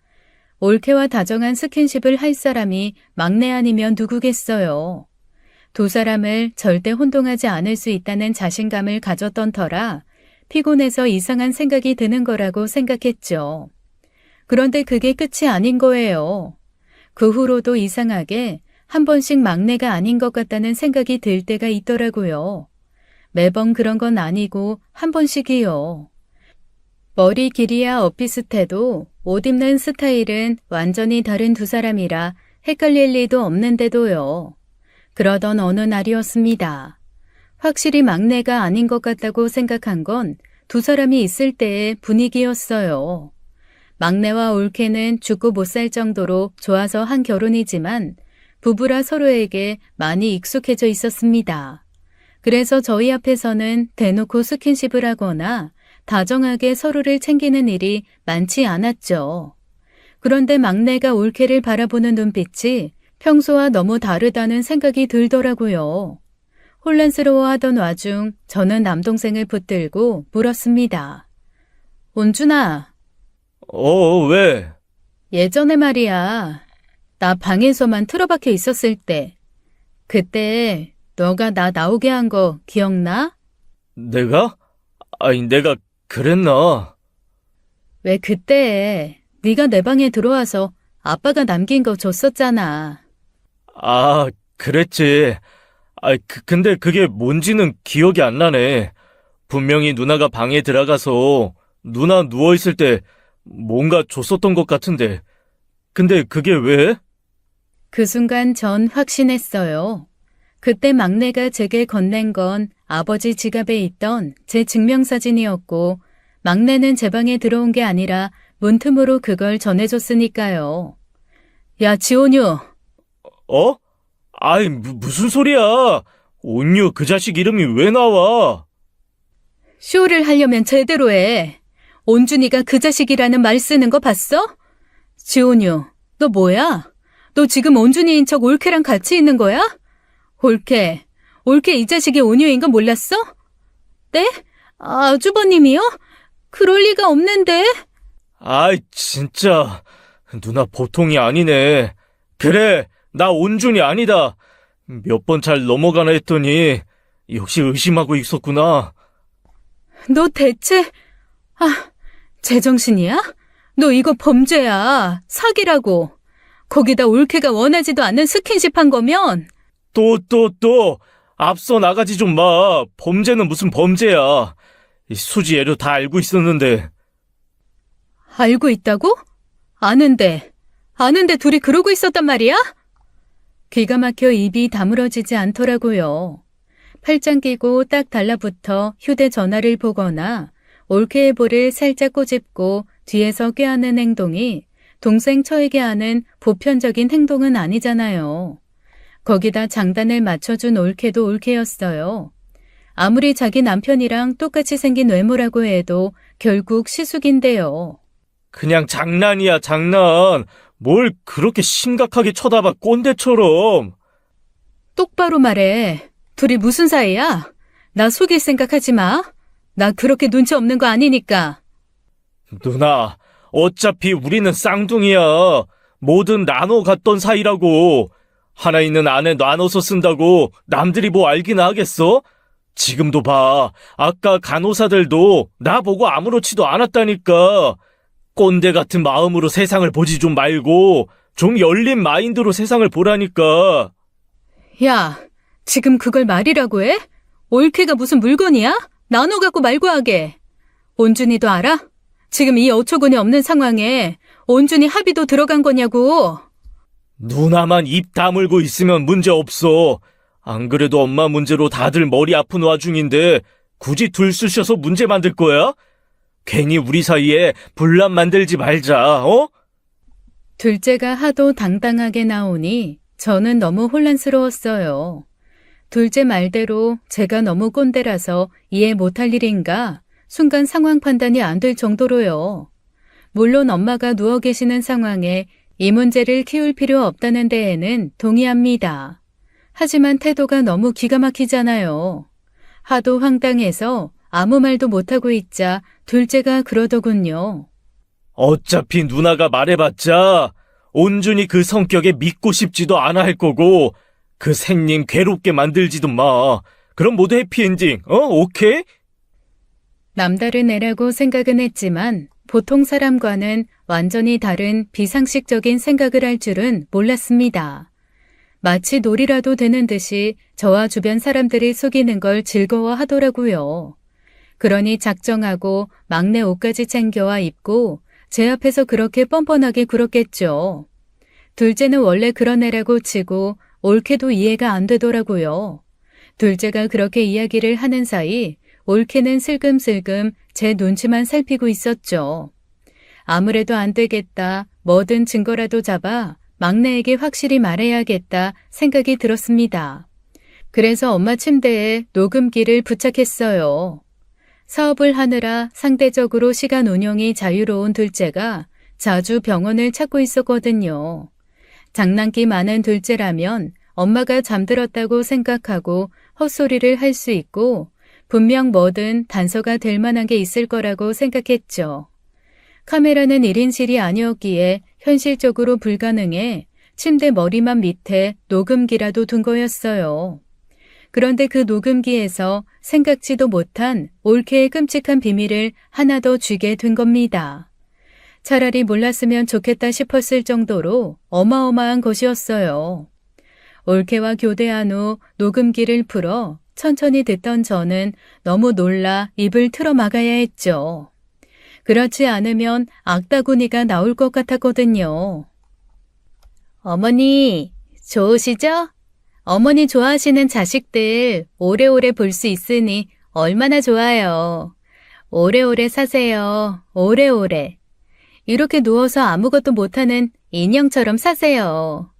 올케와 다정한 스킨십을 할 사람이 막내 아니면 누구겠어요. 두 사람을 절대 혼동하지 않을 수 있다는 자신감을 가졌던 터라 피곤해서 이상한 생각이 드는 거라고 생각했죠. 그런데 그게 끝이 아닌 거예요. 그 후로도 이상하게 한 번씩 막내가 아닌 것 같다는 생각이 들 때가 있더라고요. 매번 그런 건 아니고 한 번씩이요. 머리 길이야 엇비슷해도 옷 입는 스타일은 완전히 다른 두 사람이라 헷갈릴 리도 없는데도요. 그러던 어느 날이었습니다. 확실히 막내가 아닌 것 같다고 생각한 건 두 사람이 있을 때의 분위기였어요. 막내와 올케는 죽고 못 살 정도로 좋아서 한 결혼이지만 부부라 서로에게 많이 익숙해져 있었습니다. 그래서 저희 앞에서는 대놓고 스킨십을 하거나 다정하게 서로를 챙기는 일이 많지 않았죠. 그런데 막내가 올케를 바라보는 눈빛이 평소와 너무 다르다는 생각이 들더라고요. 혼란스러워하던 와중 저는 남동생을 붙들고 물었습니다. 온준아, 왜? 예전에 말이야. 나 방에서만 틀어박혀 있었을 때. 그때 너가 나 나오게 한 거 기억나? 내가? 아니, 내가 그랬나? 왜 그때 네가 내 방에 들어와서 아빠가 남긴 거 줬었잖아. 아, 그랬지. 근데 그게 뭔지는 기억이 안 나네. 분명히 누나가 방에 들어가서 누나 누워있을 때 뭔가 줬었던 것 같은데. 근데 그게 왜? 그 순간 전 확신했어요. 그때 막내가 제게 건넨 건 아버지 지갑에 있던 제 증명사진이었고 막내는 제 방에 들어온 게 아니라 문틈으로 그걸 전해줬으니까요. 야, 지온유. 어? 아이, 무슨 소리야? 온유 그 자식 이름이 왜 나와? 쇼를 하려면 제대로 해. 온준이가 그 자식이라는 말 쓰는 거 봤어? 지온유, 너 뭐야? 너 지금 온준이인 척 올케랑 같이 있는 거야? 올케 이 자식이 온유인 거 몰랐어? 네? 아주버님이요? 그럴 리가 없는데. 아이, 진짜. 누나 보통이 아니네. 그래, 나 온준이 아니다. 몇 번 잘 넘어가나 했더니 역시 의심하고 있었구나. 너 대체, 제정신이야? 너 이거 범죄야. 사기라고. 거기다 올케가 원하지도 않는 스킨십 한 거면. 또. 앞서 나가지 좀 마. 범죄는 무슨 범죄야. 이 수지 애도 다 알고 있었는데. 알고 있다고? 아는데 둘이 그러고 있었단 말이야? 기가 막혀 입이 다물어지지 않더라고요. 팔짱 끼고 딱 달라붙어 휴대전화를 보거나 올케의 볼을 살짝 꼬집고 뒤에서 껴안는 행동이 동생 처에게 하는 보편적인 행동은 아니잖아요. 거기다 장단을 맞춰준 올케도 올케였어요. 아무리 자기 남편이랑 똑같이 생긴 외모라고 해도 결국 시숙인데요. 그냥 장난이야, 장난. 뭘 그렇게 심각하게 쳐다봐, 꼰대처럼. 똑바로 말해. 둘이 무슨 사이야? 나 속일 생각하지 마. 나 그렇게 눈치 없는 거 아니니까. 누나, 어차피 우리는 쌍둥이야. 뭐든 나눠 갖던 사이라고. 하나 있는 안에 나눠서 쓴다고 남들이 뭐 알기나 하겠어? 지금도 봐. 아까 간호사들도 나보고 아무렇지도 않았다니까. 꼰대 같은 마음으로 세상을 보지 좀 말고 좀 열린 마인드로 세상을 보라니까. 야, 지금 그걸 말이라고 해? 올케가 무슨 물건이야? 나눠 갖고 말고 하게. 온준이도 알아? 지금 이 어처구니 없는 상황에 온준이 합의도 들어간 거냐고. 누나만 입 다물고 있으면 문제 없어. 안 그래도 엄마 문제로 다들 머리 아픈 와중인데 굳이 들쑤셔서 문제 만들 거야? 괜히 우리 사이에 분란 만들지 말자, 어? 둘째가 하도 당당하게 나오니 저는 너무 혼란스러웠어요. 둘째 말대로 제가 너무 꼰대라서 이해 못할 일인가 순간 상황 판단이 안 될 정도로요. 물론 엄마가 누워 계시는 상황에 이 문제를 키울 필요 없다는 데에는 동의합니다. 하지만 태도가 너무 기가 막히잖아요. 하도 황당해서 아무 말도 못하고 있자 둘째가 그러더군요. 어차피 누나가 말해봤자 온준이 그 성격에 믿고 싶지도 않아 할 거고 그 생님 괴롭게 만들지도 마. 그럼 모두 해피엔딩, 오케이? 남다른 애라고 생각은 했지만 보통 사람과는 완전히 다른 비상식적인 생각을 할 줄은 몰랐습니다. 마치 놀이라도 되는 듯이 저와 주변 사람들이 속이는 걸 즐거워하더라고요. 그러니 작정하고 막내 옷까지 챙겨와 입고 제 앞에서 그렇게 뻔뻔하게 굴었겠죠. 둘째는 원래 그런 애라고 치고 올케도 이해가 안 되더라고요. 둘째가 그렇게 이야기를 하는 사이 올케는 슬금슬금 제 눈치만 살피고 있었죠. 아무래도 안 되겠다. 뭐든 증거라도 잡아 막내에게 확실히 말해야겠다 생각이 들었습니다. 그래서 엄마 침대에 녹음기를 부착했어요. 사업을 하느라 상대적으로 시간 운용이 자유로운 둘째가 자주 병원을 찾고 있었거든요. 장난기 많은 둘째라면 엄마가 잠들었다고 생각하고 헛소리를 할 수 있고 분명 뭐든 단서가 될 만한 게 있을 거라고 생각했죠. 카메라는 1인실이 아니었기에 현실적으로 불가능해 침대 머리만 밑에 녹음기라도 둔 거였어요. 그런데 그 녹음기에서 생각지도 못한 올케의 끔찍한 비밀을 하나 더 쥐게 된 겁니다. 차라리 몰랐으면 좋겠다 싶었을 정도로 어마어마한 것이었어요. 올케와 교대한 후 녹음기를 풀어 천천히 듣던 저는 너무 놀라 입을 틀어 막아야 했죠. 그렇지 않으면 악다구니가 나올 것 같았거든요. 어머니, 좋으시죠? 어머니 좋아하시는 자식들 오래오래 볼 수 있으니 얼마나 좋아요. 오래오래 사세요. 오래오래. 이렇게 누워서 아무것도 못하는 인형처럼 사세요.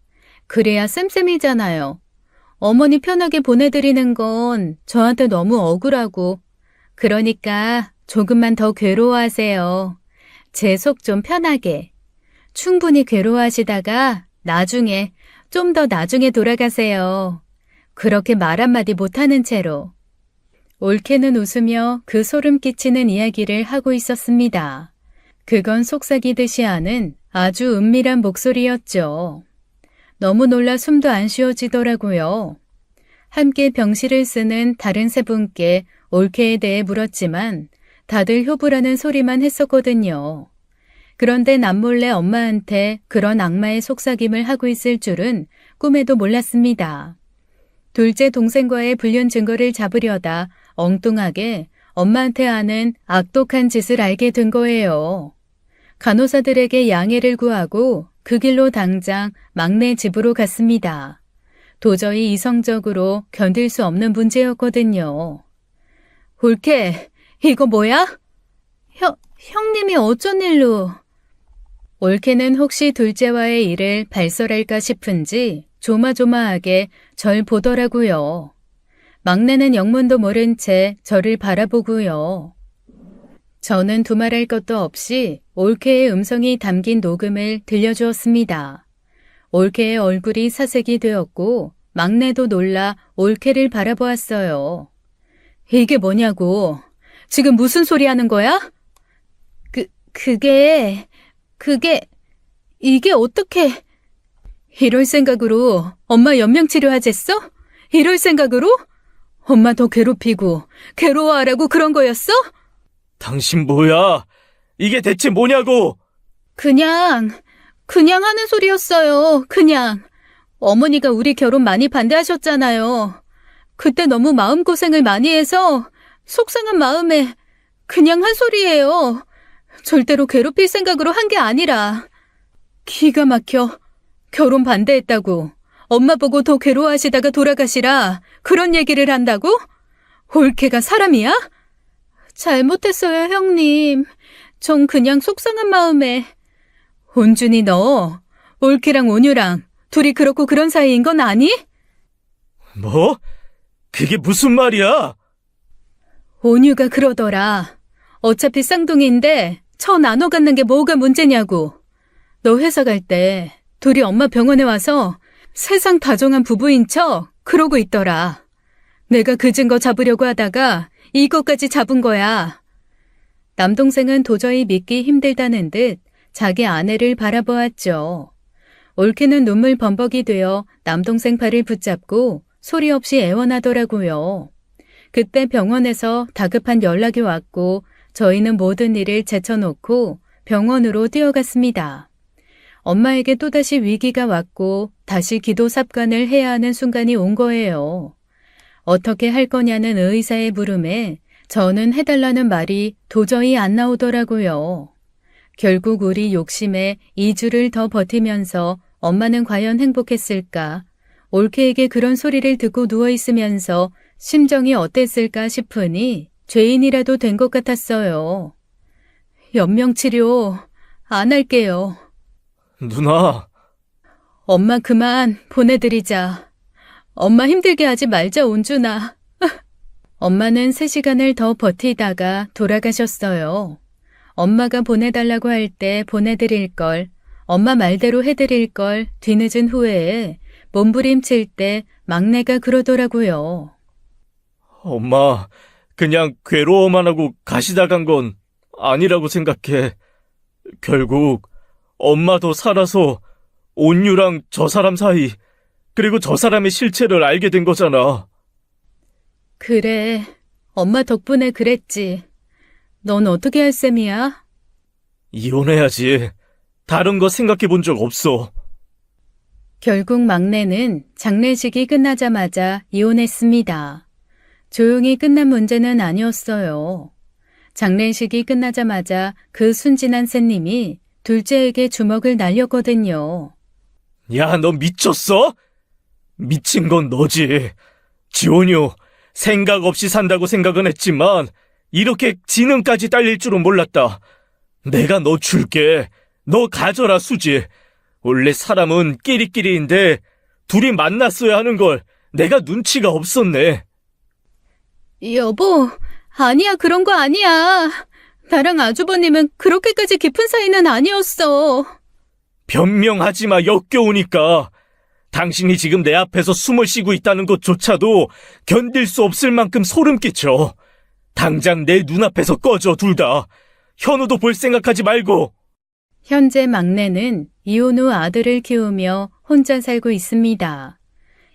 그래야 쌤쌤이잖아요. 어머니 편하게 보내드리는 건 저한테 너무 억울하고 그러니까 조금만 더 괴로워하세요. 제 속 좀 편하게. 충분히 괴로워하시다가 나중에 좀 더 나중에 돌아가세요. 그렇게 말 한마디 못하는 채로. 올케는 웃으며 그 소름 끼치는 이야기를 하고 있었습니다. 그건 속삭이듯이 하는 아주 은밀한 목소리였죠. 너무 놀라 숨도 안 쉬어지더라고요. 함께 병실을 쓰는 다른 세 분께 올케에 대해 물었지만 다들 효부라는 소리만 했었거든요. 그런데 남몰래 엄마한테 그런 악마의 속삭임을 하고 있을 줄은 꿈에도 몰랐습니다. 둘째 동생과의 불륜 증거를 잡으려다 엉뚱하게 엄마한테 하는 악독한 짓을 알게 된 거예요. 간호사들에게 양해를 구하고 그 길로 당장 막내 집으로 갔습니다. 도저히 이성적으로 견딜 수 없는 문제였거든요. 올케, 이거 뭐야? 형님이 어쩐 일로? 올케는 혹시 둘째와의 일을 발설할까 싶은지 조마조마하게 절 보더라고요. 막내는 영문도 모른 채 저를 바라보고요. 저는 두말할 것도 없이 올케의 음성이 담긴 녹음을 들려주었습니다. 올케의 얼굴이 사색이 되었고 막내도 놀라 올케를 바라보았어요. 이게 뭐냐고. 지금 무슨 소리 하는 거야? 그게, 이게 어떻게... 이럴 생각으로 엄마 연명치료하겠어? 이럴 생각으로? 엄마 더 괴롭히고 괴로워하라고 그런 거였어? 당신 뭐야? 이게 대체 뭐냐고? 그냥 하는 소리였어요. 그냥. 어머니가 우리 결혼 많이 반대하셨잖아요. 그때 너무 마음고생을 많이 해서 속상한 마음에 그냥 한 소리예요. 절대로 괴롭힐 생각으로 한 게 아니라. 기가 막혀. 결혼 반대했다고. 엄마 보고 더 괴로워하시다가 돌아가시라. 그런 얘기를 한다고? 올케가 사람이야? 잘못했어요, 형님. 전 그냥 속상한 마음에. 온준이 너 올케랑 온유랑 둘이 그렇고 그런 사이인 건 아니? 뭐? 그게 무슨 말이야? 온유가 그러더라. 어차피 쌍둥이인데 처 나눠 갖는 게 뭐가 문제냐고. 너 회사 갈 때 둘이 엄마 병원에 와서 세상 다정한 부부인 척 그러고 있더라. 내가 그 증거 잡으려고 하다가 이것까지 잡은 거야. 남동생은 도저히 믿기 힘들다는 듯 자기 아내를 바라보았죠. 올케는 눈물 범벅이 되어 남동생 팔을 붙잡고 소리 없이 애원하더라고요. 그때 병원에서 다급한 연락이 왔고 저희는 모든 일을 제쳐놓고 병원으로 뛰어갔습니다. 엄마에게 또다시 위기가 왔고 다시 기도 삽관을 해야 하는 순간이 온 거예요. 어떻게 할 거냐는 의사의 물음에 저는 해달라는 말이 도저히 안 나오더라고요. 결국 우리 욕심에 2주를 더 버티면서 엄마는 과연 행복했을까? 올케에게 그런 소리를 듣고 누워있으면서 심정이 어땠을까 싶으니 죄인이라도 된 것 같았어요. 연명치료 안 할게요. 누나, 엄마 그만 보내드리자. 엄마 힘들게 하지 말자, 온준아. 엄마는 3시간을 더 버티다가 돌아가셨어요. 엄마가 보내달라고 할 때 보내드릴 걸, 엄마 말대로 해드릴 걸 뒤늦은 후에 몸부림칠 때 막내가 그러더라고요. 엄마, 그냥 괴로워만 하고 가시다 간 건 아니라고 생각해. 결국 엄마도 살아서 온유랑 저 사람 사이, 그리고 저 사람의 실체를 알게 된 거잖아. 그래, 엄마 덕분에 그랬지. 넌 어떻게 할 셈이야? 이혼해야지. 다른 거 생각해 본 적 없어. 결국 막내는 장례식이 끝나자마자 이혼했습니다. 조용히 끝난 문제는 아니었어요. 장례식이 끝나자마자 그 순진한 샌님이 둘째에게 주먹을 날렸거든요. 야, 너 미쳤어? 미친 건 너지. 지온유, 생각 없이 산다고 생각은 했지만 이렇게 지능까지 딸릴 줄은 몰랐다. 내가 너 줄게. 너 가져라, 수지. 원래 사람은 끼리끼리인데 둘이 만났어야 하는 걸 내가 눈치가 없었네. 여보, 아니야, 그런 거 아니야. 나랑 아주버님은 그렇게까지 깊은 사이는 아니었어. 변명하지 마, 역겨우니까. 당신이 지금 내 앞에서 숨을 쉬고 있다는 것조차도 견딜 수 없을 만큼 소름 끼쳐. 당장 내 눈앞에서 꺼져, 둘 다. 현우도 볼 생각하지 말고. 현재 막내는 이혼 후 아들을 키우며 혼자 살고 있습니다.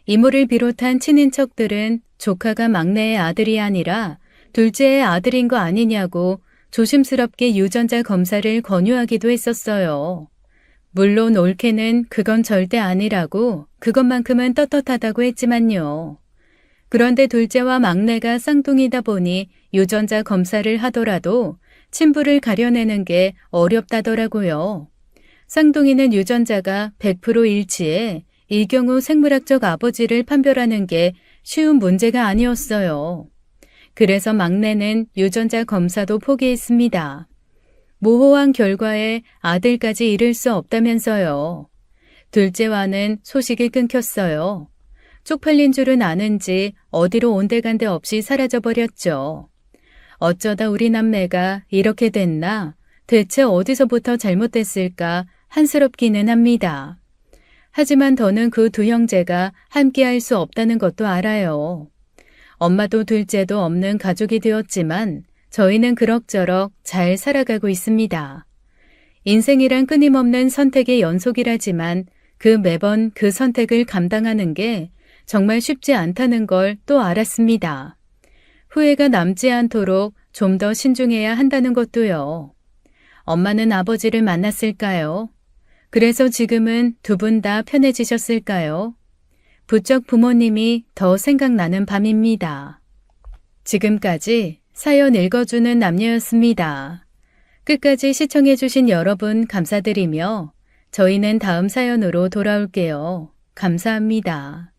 이모를 비롯한 친인척들은 조카가 막내의 아들이 아니라 둘째의 아들인 거 아니냐고 조심스럽게 유전자 검사를 권유하기도 했었어요. 물론 올케는 그건 절대 아니라고 그것만큼은 떳떳하다고 했지만요. 그런데 둘째와 막내가 쌍둥이다 보니 유전자 검사를 하더라도 친부를 가려내는 게 어렵다더라고요. 쌍둥이는 유전자가 100% 일치해 이 경우 생물학적 아버지를 판별하는 게 쉬운 문제가 아니었어요. 그래서 막내는 유전자 검사도 포기했습니다. 모호한 결과에 아들까지 잃을 수 없다면서요. 둘째와는 소식이 끊겼어요. 쪽팔린 줄은 아는지 어디로 온데간데 없이 사라져버렸죠. 어쩌다 우리 남매가 이렇게 됐나? 대체 어디서부터 잘못됐을까 한스럽기는 합니다. 하지만 더는 그 두 형제가 함께할 수 없다는 것도 알아요. 엄마도 둘째도 없는 가족이 되었지만 저희는 그럭저럭 잘 살아가고 있습니다. 인생이란 끊임없는 선택의 연속이라지만 매번 그 선택을 감당하는 게 정말 쉽지 않다는 걸 또 알았습니다. 후회가 남지 않도록 좀 더 신중해야 한다는 것도요. 엄마는 아버지를 만났을까요? 그래서 지금은 두 분 다 편해지셨을까요? 부쩍 부모님이 더 생각나는 밤입니다. 지금까지 사연 읽어주는 남녀였습니다. 끝까지 시청해주신 여러분 감사드리며 저희는 다음 사연으로 돌아올게요. 감사합니다.